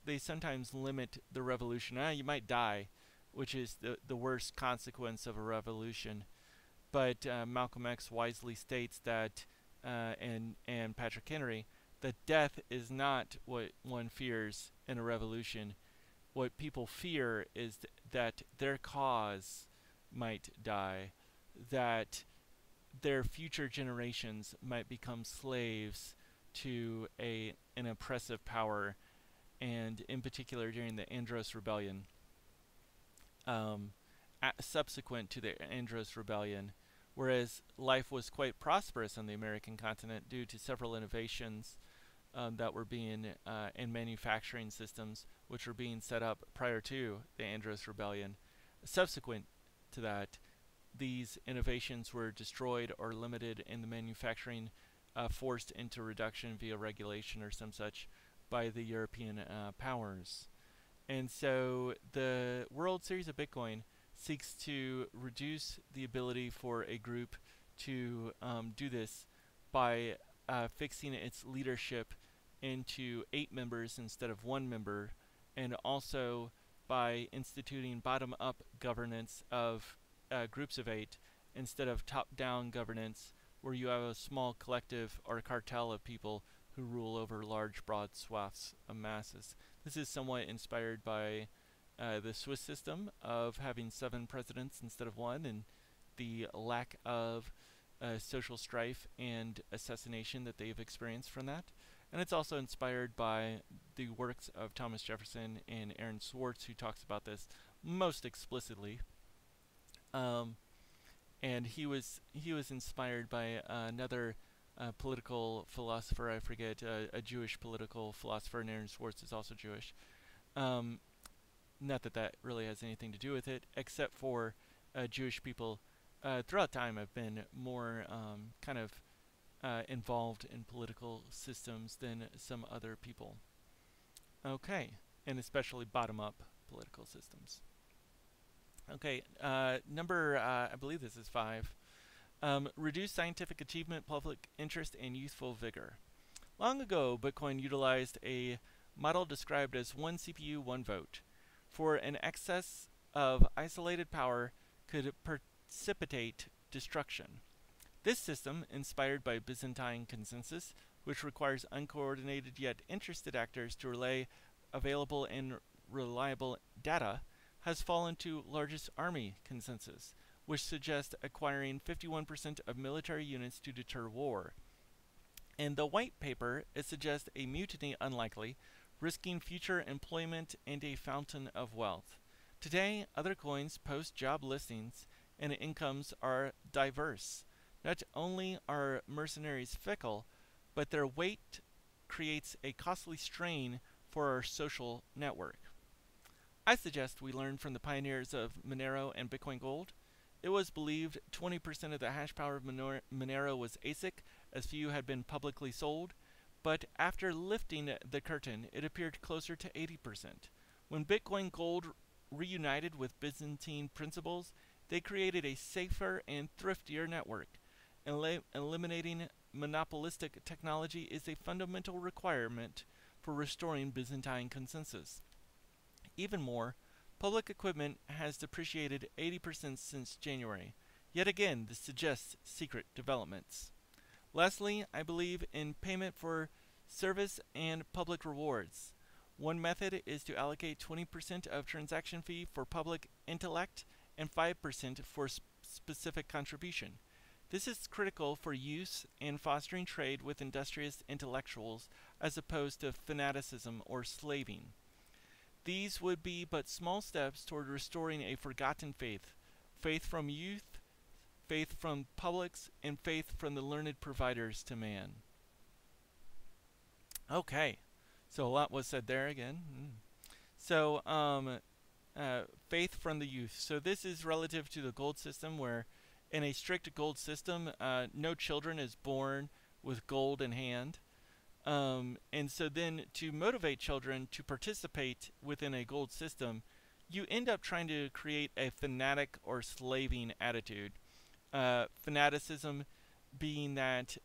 they sometimes limit the revolution. You might die, which is the worst consequence of a revolution. But Malcolm X wisely states that, and Patrick Henry, that death is not what one fears in a revolution. What people fear is that their cause might die, that their future generations might become slaves to an oppressive power, and in particular during the Andros Rebellion. Subsequent to the Andros Rebellion, whereas life was quite prosperous on the American continent due to several innovations that were being in manufacturing systems, which were being set up prior to the Andros Rebellion. Subsequent to that, these innovations were destroyed or limited in the manufacturing, forced into reduction via regulation or some such by the European powers. And so the World Series of Bitcoin seeks to reduce the ability for a group to do this by fixing its leadership into 8 members instead of 1 member, and also by instituting bottom-up governance of groups of 8 instead of top-down governance, where you have a small collective or cartel of people who rule over large, broad swaths of masses. This is somewhat inspired by the Swiss system of having 7 presidents instead of 1, and the lack of social strife and assassination that they've experienced from that. And it's also inspired by the works of Thomas Jefferson and Aaron Swartz, who talks about this most explicitly. And he was inspired by another political philosopher, I forget, a Jewish political philosopher, and Aaron Swartz is also Jewish. Not that that really has anything to do with it, except for Jewish people throughout time have been more kind of involved in political systems than some other people. Okay, and especially bottom-up political systems. Okay, number, I believe this is 5. Reduce scientific achievement, public interest, and youthful vigor. Long ago, Bitcoin utilized a model described as 1 CPU, 1 vote. For an excess of isolated power could precipitate destruction. This system, inspired by Byzantine Consensus, which requires uncoordinated yet interested actors to relay available and reliable data, has fallen to largest army consensus, which suggests acquiring 51% of military units to deter war. In the white paper, it suggests a mutiny unlikely, risking future employment and a fountain of wealth. Today, other coins post job listings and incomes are diverse. Not only are mercenaries fickle, but their weight creates a costly strain for our social network. I suggest we learn from the pioneers of Monero and Bitcoin Gold. It was believed 20% of the hash power of Monero was ASIC, as few had been publicly sold, but after lifting the curtain, it appeared closer to 80%. When Bitcoin Gold reunited with Byzantine principles, they created a safer and thriftier network. Eliminating monopolistic technology is a fundamental requirement for restoring Byzantine consensus. Even more, public equipment has depreciated 80% since January. Yet again, this suggests secret developments. Lastly, I believe in payment for service and public rewards. One method is to allocate 20% of transaction fee for public intellect and 5% for specific contribution. This is critical for use and fostering trade with industrious intellectuals as opposed to fanaticism or slaving. These would be but small steps toward restoring a forgotten faith. Faith from youth, faith from publics, and faith from the learned providers to man. Okay, so a lot was said there again. So, faith from the youth. So this is relative to the gold system, where in a strict gold system, no children is born with gold in hand. And so then to motivate children to participate within a gold system, you end up trying to create a fanatic or slaving attitude. Fanaticism being that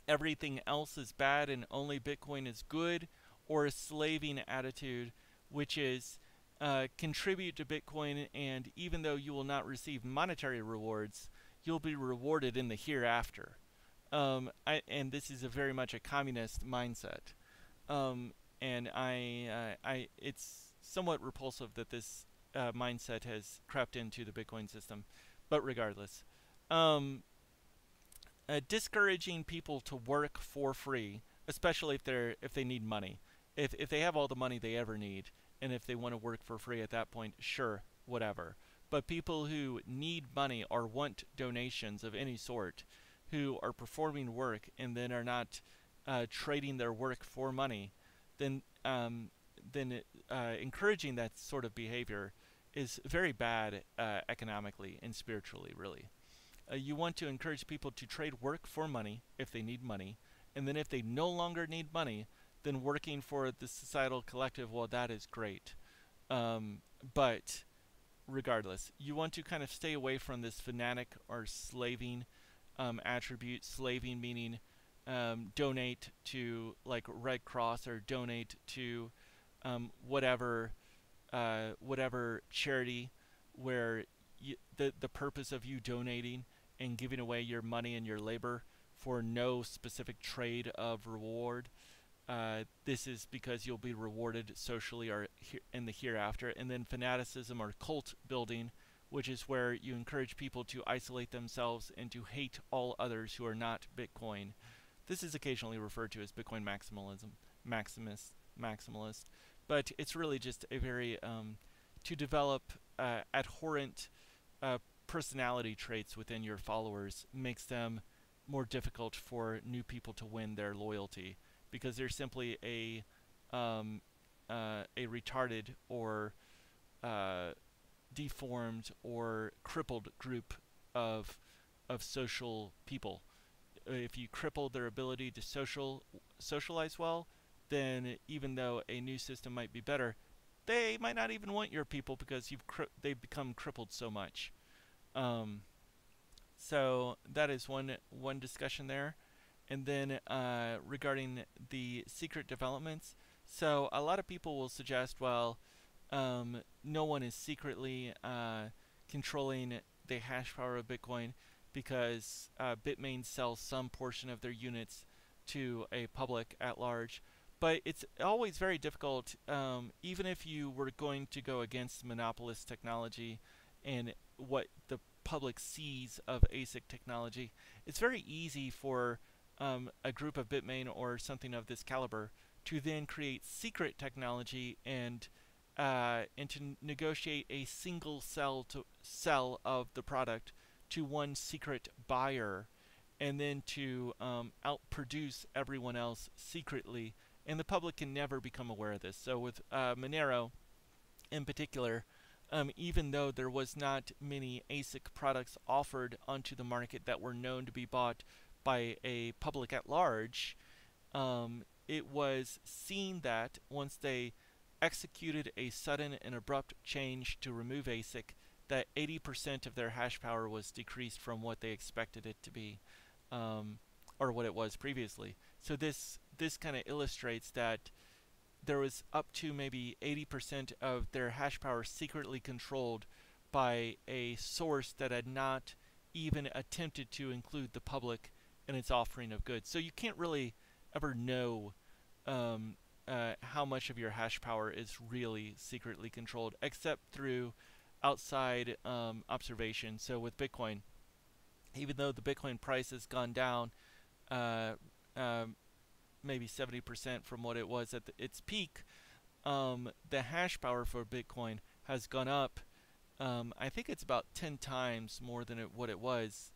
everything else is bad and only Bitcoin is good, or a slaving attitude, which is contribute to Bitcoin, and even though you will not receive monetary rewards, you'll be rewarded in the hereafter. And this is very much a communist mindset. And it's somewhat repulsive that this mindset has crept into the Bitcoin system. But regardless, discouraging people to work for free, especially if they need money. If they have all the money they ever need, and if they want to work for free at that point, sure, whatever. But people who need money or want donations of any sort, who are performing work and then are not trading their work for money, then encouraging that sort of behavior is very bad economically and spiritually, really. You want to encourage people to trade work for money if they need money, and then if they no longer need money, then working for the societal collective, well, that is great. But regardless, you want to kind of stay away from this fanatic or slaving attribute. Slaving meaning donate to like Red Cross, or donate to whatever charity where the purpose of you donating and giving away your money and your labor for no specific trade of reward this is because you'll be rewarded socially or in the hereafter. And then fanaticism or cult building, which is where you encourage people to isolate themselves and to hate all others who are not Bitcoin. This is occasionally referred to as Bitcoin maximalism, maximalist, but it's really just a very to develop abhorrent personality traits within your followers makes them more difficult for new people to win their loyalty, because they're simply a retarded or deformed or crippled group of social people. If you cripple their ability to socialize well, then even though a new system might be better, they might not even want your people because they've become crippled so much. Um, so that is one discussion there. And then regarding the secret developments, so a lot of people will suggest, well, no one is secretly controlling the hash power of Bitcoin because Bitmain sells some portion of their units to a public at large. But it's always very difficult, even if you were going to go against monopolist technology and what the public sees of ASIC technology. It's very easy for a group of Bitmain or something of this caliber to then create secret technology and to negotiate a single sell of the product to one secret buyer, and then to outproduce everyone else secretly, and the public can never become aware of this. So with Monero in particular, even though there was not many ASIC products offered onto the market that were known to be bought by a public at large, it was seen that once they executed a sudden and abrupt change to remove ASIC, that 80% of their hash power was decreased from what they expected it to be, or what it was previously. So this kind of illustrates that there was up to maybe 80% of their hash power secretly controlled by a source that had not even attempted to include the public in its offering of goods. So you can't really ever know how much of your hash power is really secretly controlled, except through outside observation. So with Bitcoin, even though the Bitcoin price has gone down maybe 70% from what it was at its peak, the hash power for Bitcoin has gone up. I think it's about 10 times more than what it was.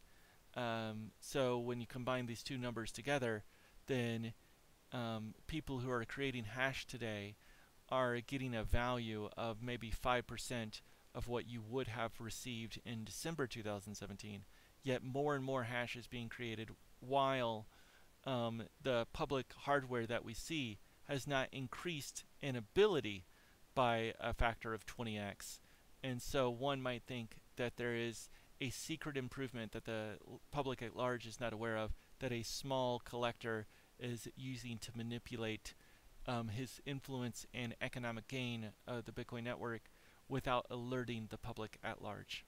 So when you combine these two numbers together, then people who are creating hash today are getting a value of maybe 5% of what you would have received in December 2017. Yet more and more hash is being created while the public hardware that we see has not increased in ability by a factor of 20x. And so one might think that there is a secret improvement that the public at large is not aware of, that a small collector is using to manipulate his influence and economic gain of the Bitcoin network without alerting the public at large.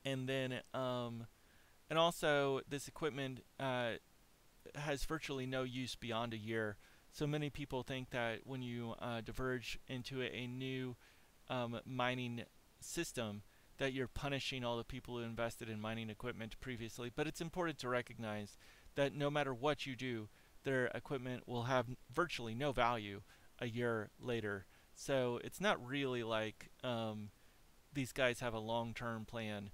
And then, and also this equipment has virtually no use beyond a year. So many people think that when you diverge into a new mining system, that you're punishing all the people who invested in mining equipment previously. But it's important to recognize that no matter what you do, their equipment will have virtually no value a year later. So it's not really like these guys have a long-term plan.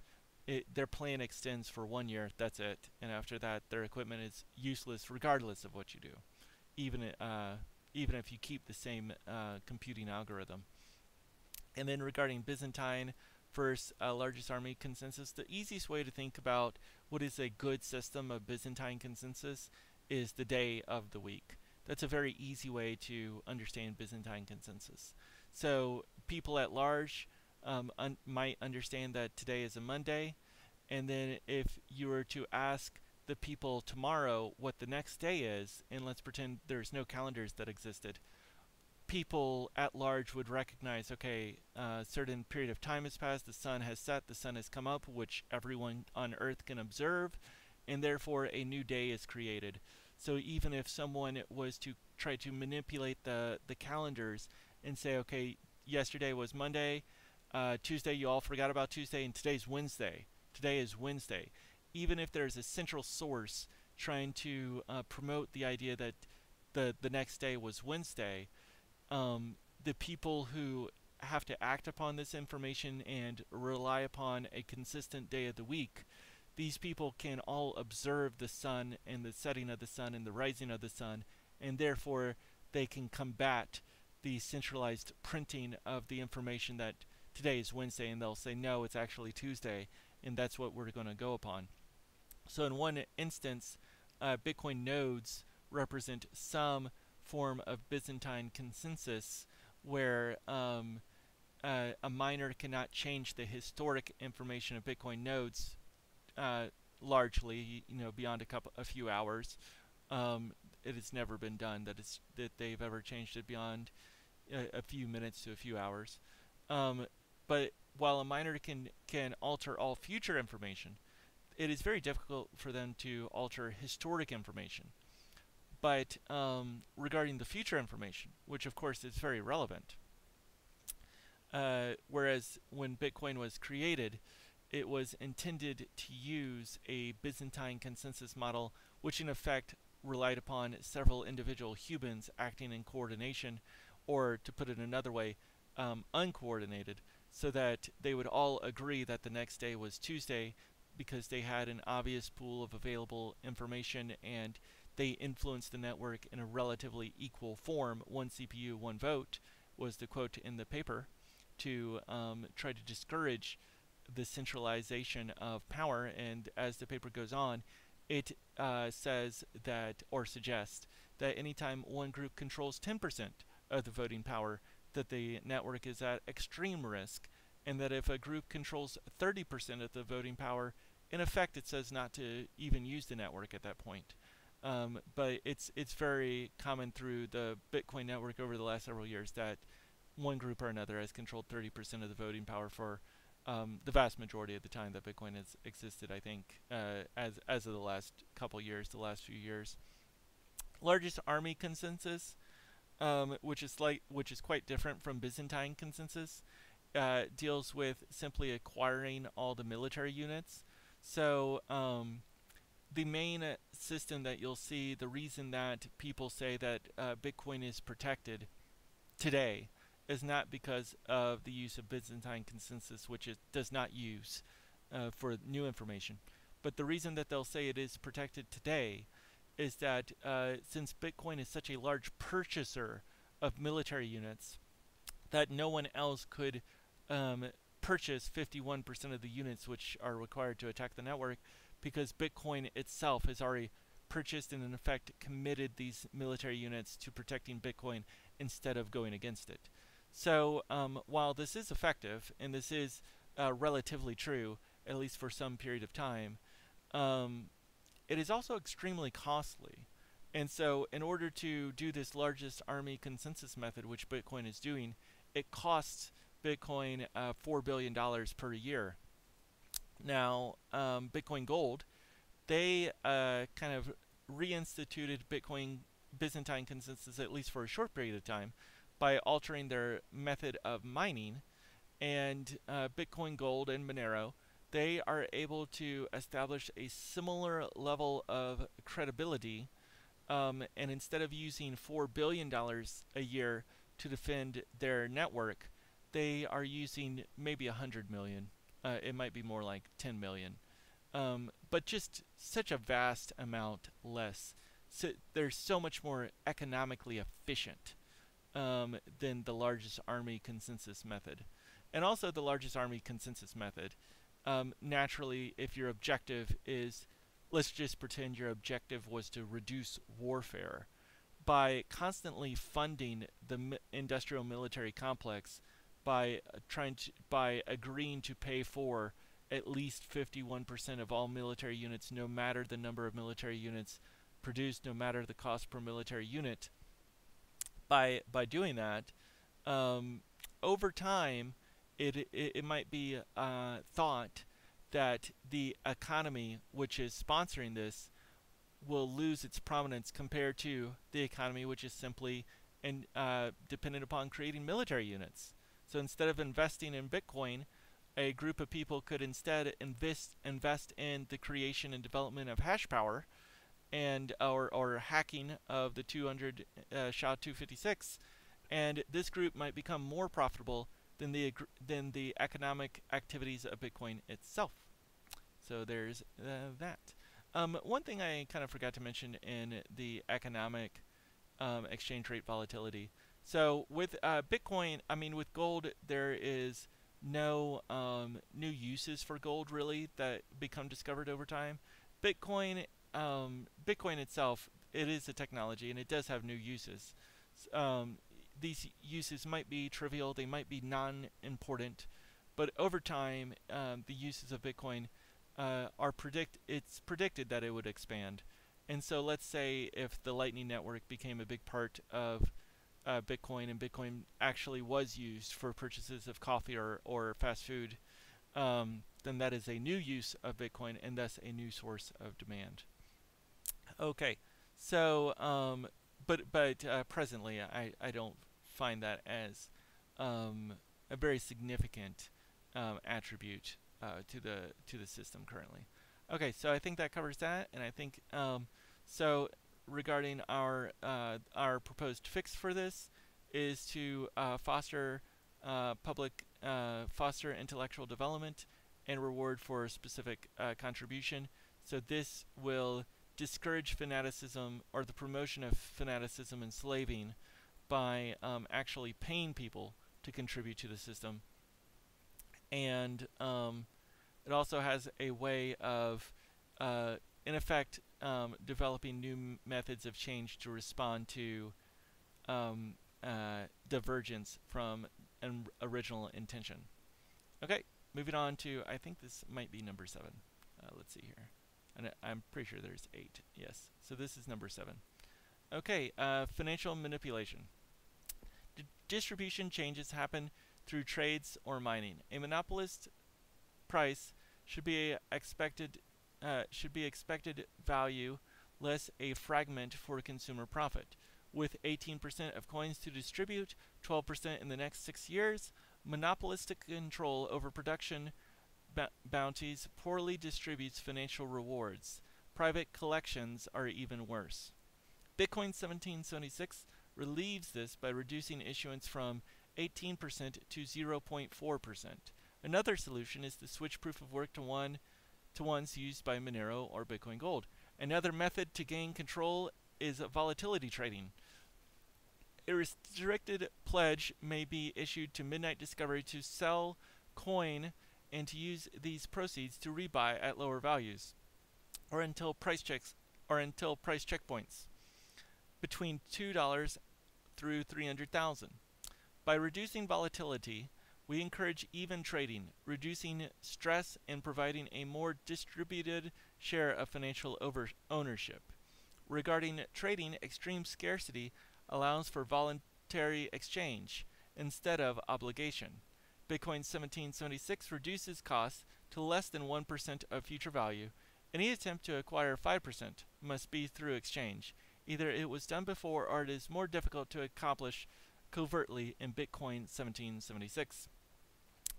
Their plan extends for 1 year, that's it. And after that, their equipment is useless regardless of what you do, even if you keep the same computing algorithm. And then regarding Byzantine versus largest army consensus, the easiest way to think about what is a good system of Byzantine consensus is the day of the week. That's a very easy way to understand Byzantine consensus. So people at large might understand that today is a Monday, and then if you were to ask the people tomorrow what the next day is, and let's pretend there's no calendars that existed, people at large would recognize, okay, a certain period of time has passed, the sun has set, the sun has come up, which everyone on Earth can observe, and therefore a new day is created. So even if someone was to try to manipulate the calendars and say, okay, yesterday was Monday, Tuesday you all forgot about Tuesday, and today's Wednesday. Today is Wednesday. Even if there's a central source trying to promote the idea that the next day was Wednesday, the people who have to act upon this information and rely upon a consistent day of the week, these people can all observe the sun and the setting of the sun and the rising of the sun, and therefore they can combat the centralized printing of the information that today is Wednesday, and they'll say, no, it's actually Tuesday, and that's what we're going to go upon. So in one instance, Bitcoin nodes represent some form of Byzantine consensus where a miner cannot change the historic information of Bitcoin nodes largely, beyond a few hours. It has never been done that they've ever changed it beyond a few minutes to a few hours. But while a miner can alter all future information, it is very difficult for them to alter historic information. But regarding the future information, which of course is very relevant, whereas when Bitcoin was created, it was intended to use a Byzantine consensus model, which in effect relied upon several individual humans acting in coordination, or to put it another way, uncoordinated, so that they would all agree that the next day was Tuesday because they had an obvious pool of available information and they influenced the network in a relatively equal form. One CPU, one vote was the quote in the paper, to try to discourage the centralization of power. And as the paper goes on, it says that, or suggests, that anytime one group controls 10% of the voting power, that the network is at extreme risk, and that if a group controls 30% of the voting power, in effect it says not to even use the network at that point. But it's very common through the Bitcoin network over the last several years that one group or another has controlled 30% of the voting power for the vast majority of the time that Bitcoin has existed, I think, as of the last couple years, the last few years. Largest army consensus, which is quite different from Byzantine consensus, deals with simply acquiring all the military units. So the main system that you'll see, the reason that people say that Bitcoin is protected today is not because of the use of Byzantine consensus, which it does not use for new information. But the reason that they'll say it is protected today is that since Bitcoin is such a large purchaser of military units, that no one else could purchase 51% of the units which are required to attack the network, because Bitcoin itself has already purchased and in effect committed these military units to protecting Bitcoin instead of going against it. So while this is effective, and this is relatively true, at least for some period of time, it is also extremely costly. And so in order to do this largest army consensus method, which Bitcoin is doing, it costs Bitcoin $4 billion per year. Now, Bitcoin Gold, they kind of reinstituted Byzantine consensus, at least for a short period of time, by altering their method of mining. And Bitcoin Gold and Monero, they are able to establish a similar level of credibility, and instead of using $4 billion a year to defend their network, they are using maybe 100 million. It might be more like 10 million. But just such a vast amount less. So they're so much more economically efficient than the largest army consensus method. And also the largest army consensus method, naturally, if your objective is, let's just pretend your objective was to reduce warfare, by constantly funding the industrial military complex, by agreeing to pay for at least 51% of all military units, no matter the number of military units produced, no matter the cost per military unit. By doing that, over time, it might be thought that the economy which is sponsoring this will lose its prominence compared to the economy, which is simply dependent upon creating military units. So instead of investing in Bitcoin, a group of people could instead invest in the creation and development of hash power and or hacking of the 200 SHA-256, and this group might become more profitable than the economic activities of Bitcoin itself. So there's that. One thing I kind of forgot to mention in the economic exchange rate volatility. So with Bitcoin, with gold, there is no new uses for gold really that become discovered over time. Bitcoin, Bitcoin itself, it is a technology and it does have new uses. These uses might be trivial, they might be non-important, but over time, the uses of Bitcoin it's predicted that it would expand. And so let's say if the Lightning Network became a big part of Bitcoin and Bitcoin actually was used for purchases of coffee or fast food, then that is a new use of Bitcoin and thus a new source of demand. Okay, so but presently I don't find that as a very significant attribute to the system currently. Okay, so I think that covers that, and I think so. Regarding our proposed fix for this is to foster foster intellectual development and reward for specific contribution. So this will discourage fanaticism or the promotion of fanaticism and slaving by actually paying people to contribute to the system. And it also has a way of, in effect, developing new methods of change to respond to divergence from an original intention. Okay, moving on to, I think this might be number 7. Let's see here. And I'm pretty sure there's 8. Yes, so this is number 7. Okay, financial manipulation. Distribution changes happen through trades or mining. A monopolist price should be expected value less a fragment for consumer profit. With 18% of coins to distribute, 12% in the next 6 years, monopolistic control over production bounties poorly distributes financial rewards. Private collections are even worse. Bitcoin 1776 relieves this by reducing issuance from 18% to 0.4%. Another solution is the switch proof of work to ones used by Monero or Bitcoin Gold. Another method to gain control is volatility trading. A restricted pledge may be issued to Midnight Discovery to sell coin and to use these proceeds to rebuy at lower values, or until price checkpoints between $2 through 300,000. By reducing volatility, we encourage even trading, reducing stress and providing a more distributed share of financial ownership. Regarding trading, extreme scarcity allows for voluntary exchange instead of obligation. Bitcoin 1776 reduces costs to less than 1% of future value. Any attempt to acquire 5% must be through exchange. Either it was done before or it is more difficult to accomplish covertly in Bitcoin 1776.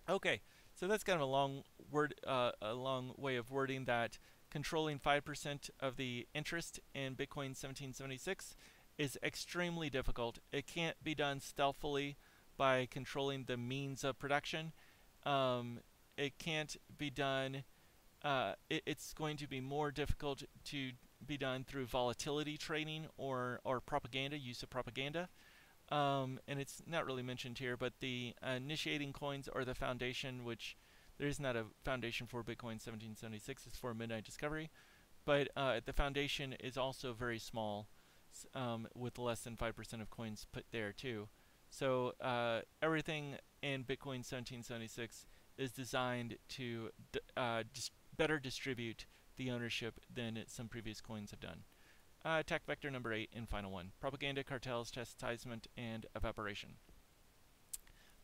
Okay, so that's kind of a long way of wording that controlling 5% of the interest in Bitcoin 1776 is extremely difficult. It can't be done stealthily by controlling the means of production. It can't be done. It's going to be more difficult to be done through volatility trading or propaganda, use of propaganda. And it's not really mentioned here, but the initiating coins or the foundation, which there is not a foundation for Bitcoin 1776, it's for Midnight Discovery, but the foundation is also very small, with less than 5% of coins put there too. So everything in Bitcoin 1776 is designed to better distribute the ownership than some previous coins have done. Attack vector number 8 and final one. Propaganda, cartels, chastisement, and evaporation.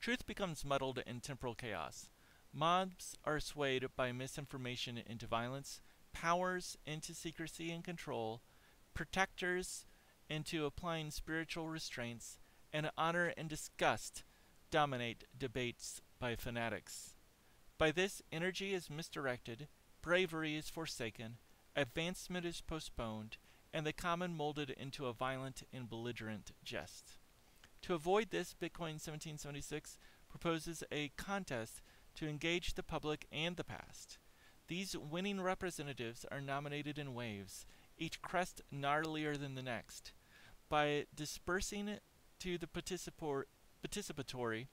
Truth becomes muddled in temporal chaos. Mobs are swayed by misinformation into violence. powers into secrecy and control, protectors into applying spiritual restraints, and honor and disgust dominate debates by fanatics. By this, energy is misdirected, bravery is forsaken, advancement is postponed, and the common molded into a violent and belligerent jest. To avoid this, Bitcoin 1776 proposes a contest to engage the public and the past. These winning representatives are nominated in waves, each crest gnarlier than the next. By dispersing to the participatory,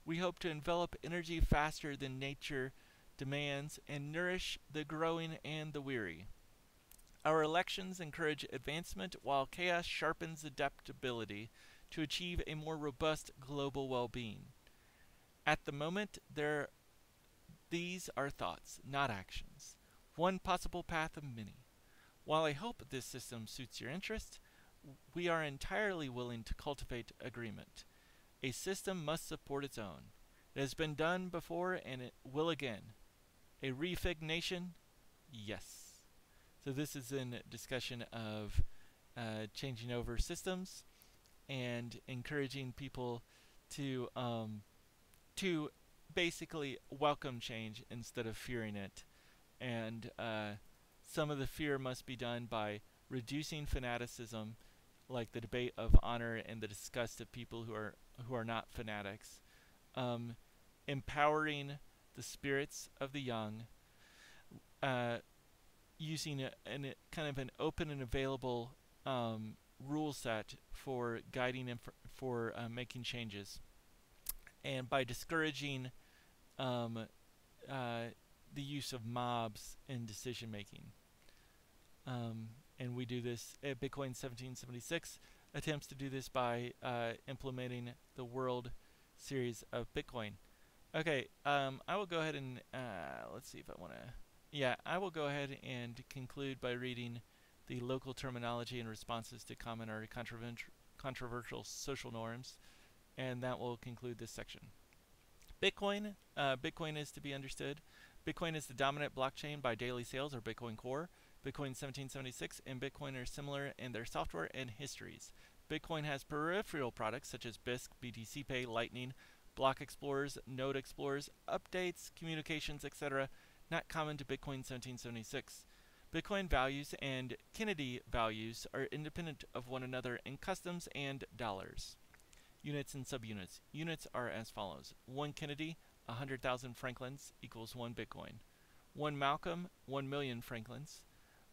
we hope to envelop energy faster than nature demands and nourish the growing and the weary. Our elections encourage advancement while chaos sharpens adaptability to achieve a more robust global well-being. At the moment, these are thoughts, not actions. One possible path of many. While I hope this system suits your interest, we are entirely willing to cultivate agreement. A system must support its own. It has been done before and it will again. A refig nation? Yes. So this is in discussion of changing over systems and encouraging people to basically welcome change instead of fearing it. And some of the fear must be done by reducing fanaticism, like the debate of honor and the disgust of people who are not fanatics, empowering the spirits of the young, using kind of an open and available rule set for guiding and for making changes, and by discouraging the use of mobs in decision making. And we do this at Bitcoin 1776 attempts to do this by implementing the World Series of Bitcoin. Okay, I will go ahead and let's see if I want to. Yeah, I will go ahead and conclude by reading the local terminology and responses to common or controversial social norms, and that will conclude this section. Bitcoin. Bitcoin is to be understood. Bitcoin is the dominant blockchain by daily sales, or Bitcoin Core. Bitcoin 1776 and Bitcoin are similar in their software and histories. Bitcoin has peripheral products such as BISC, BTC Pay, Lightning, block explorers, node explorers, updates, communications, etc., not common to Bitcoin 1776. Bitcoin values and Kennedy values are independent of one another in customs and dollars. Units and subunits. Units are as follows. 1 Kennedy, 100,000 Franklins equals 1 Bitcoin. 1 Malcolm, 1 million Franklins.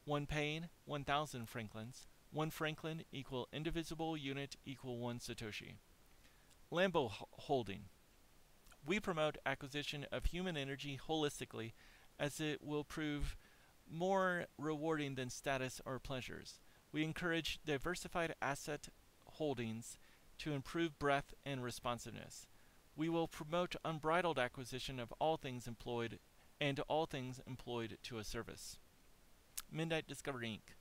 1 Payne, 1,000 Franklins. 1 Franklin equal indivisible unit equal 1 Satoshi. Lambo holding. We promote acquisition of human energy holistically, as it will prove more rewarding than status or pleasures. We encourage diversified asset holdings to improve breadth and responsiveness. We will promote unbridled acquisition of all things employed and all things employed to a service. Midnight Discovery Inc.,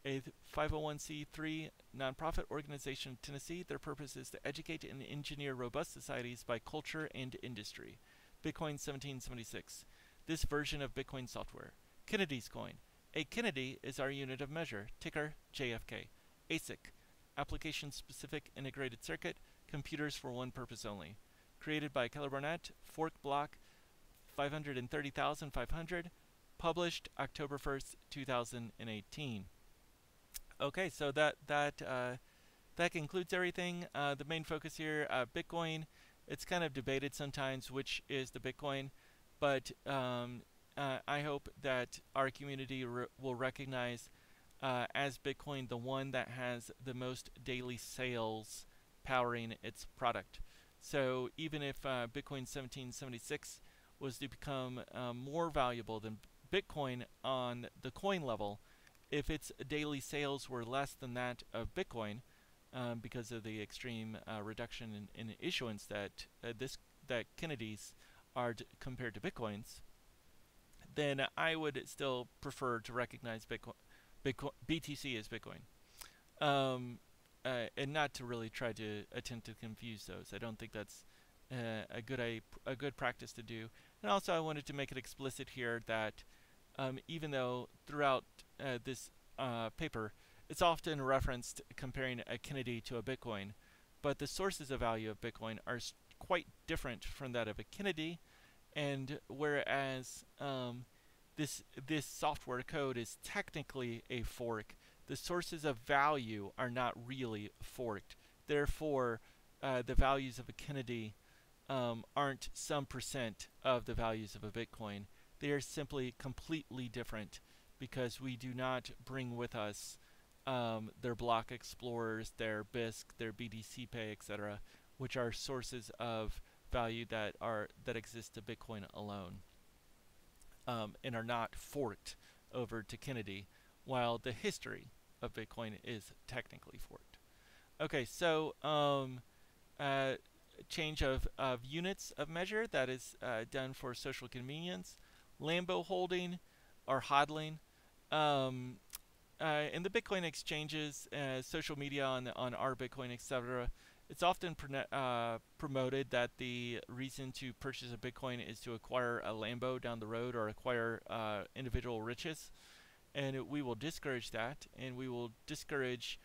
a 501c3 nonprofit organization in Tennessee. Their purpose is to educate and engineer robust societies by culture and industry. Bitcoin 1776. This version of Bitcoin software. Kennedy's coin. A Kennedy is our unit of measure, ticker JFK. ASIC. Application-specific integrated circuit, computers for one purpose only. Created by Keller Barnett, fork block 530,500. Published October 1st, 2018. Okay, so that concludes everything. The main focus here, Bitcoin. It's kind of debated sometimes which is the Bitcoin, but I hope that our community will recognize as Bitcoin the one that has the most daily sales powering its product. So even if Bitcoin 1776 was to become more valuable than Bitcoin on the coin level, if its daily sales were less than that of Bitcoin, because of the extreme reduction in issuance that Kennedy's are compared to Bitcoin's, then I would still prefer to recognize BTC as Bitcoin, and not to really try to attempt to confuse those. I don't think that's a good practice to do. And also, I wanted to make it explicit here that even though throughout this paper, it's often referenced comparing a Kennedy to a Bitcoin, but the sources of value of Bitcoin are quite different from that of a Kennedy, and whereas this software code is technically a fork, the sources of value are not really forked. Therefore, the values of a Kennedy aren't some percent of the values of a Bitcoin. They are simply completely different because we do not bring with us their block explorers, their BISC, their BTC Pay, etc., which are sources of value that exist to Bitcoin alone, and are not forked over to Kennedy, while the history of Bitcoin is technically forked. Okay, so change of units of measure that is done for social convenience, Lambo holding or hodling. In the Bitcoin exchanges, social media on our Bitcoin, etc., it's often promoted that the reason to purchase a Bitcoin is to acquire a Lambo down the road or acquire individual riches, and we will discourage that, and we will discourage,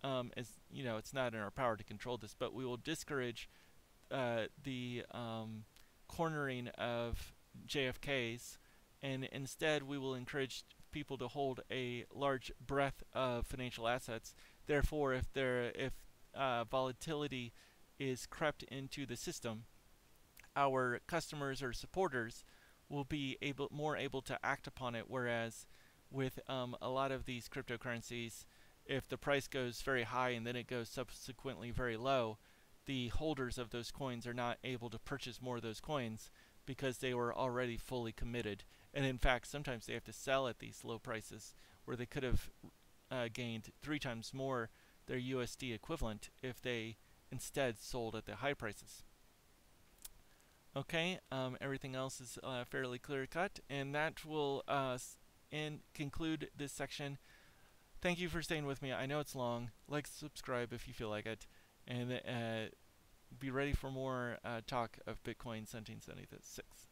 as you know, it's not in our power to control this, but we will discourage the cornering of JFKs, and instead we will encourage people to hold a large breadth of financial assets. Therefore, if volatility is crept into the system, our customers or supporters will be more able to act upon it. Whereas with a lot of these cryptocurrencies, if the price goes very high and then it goes subsequently very low, the holders of those coins are not able to purchase more of those coins because they were already fully committed. And in fact, sometimes they have to sell at these low prices where they could have gained 3 times more their USD equivalent if they instead sold at the high prices. Okay, everything else is fairly clear cut, and that will conclude this section. Thank you for staying with me. I know it's long. Like, subscribe if you feel like it, and be ready for more talk of Bitcoin 1776.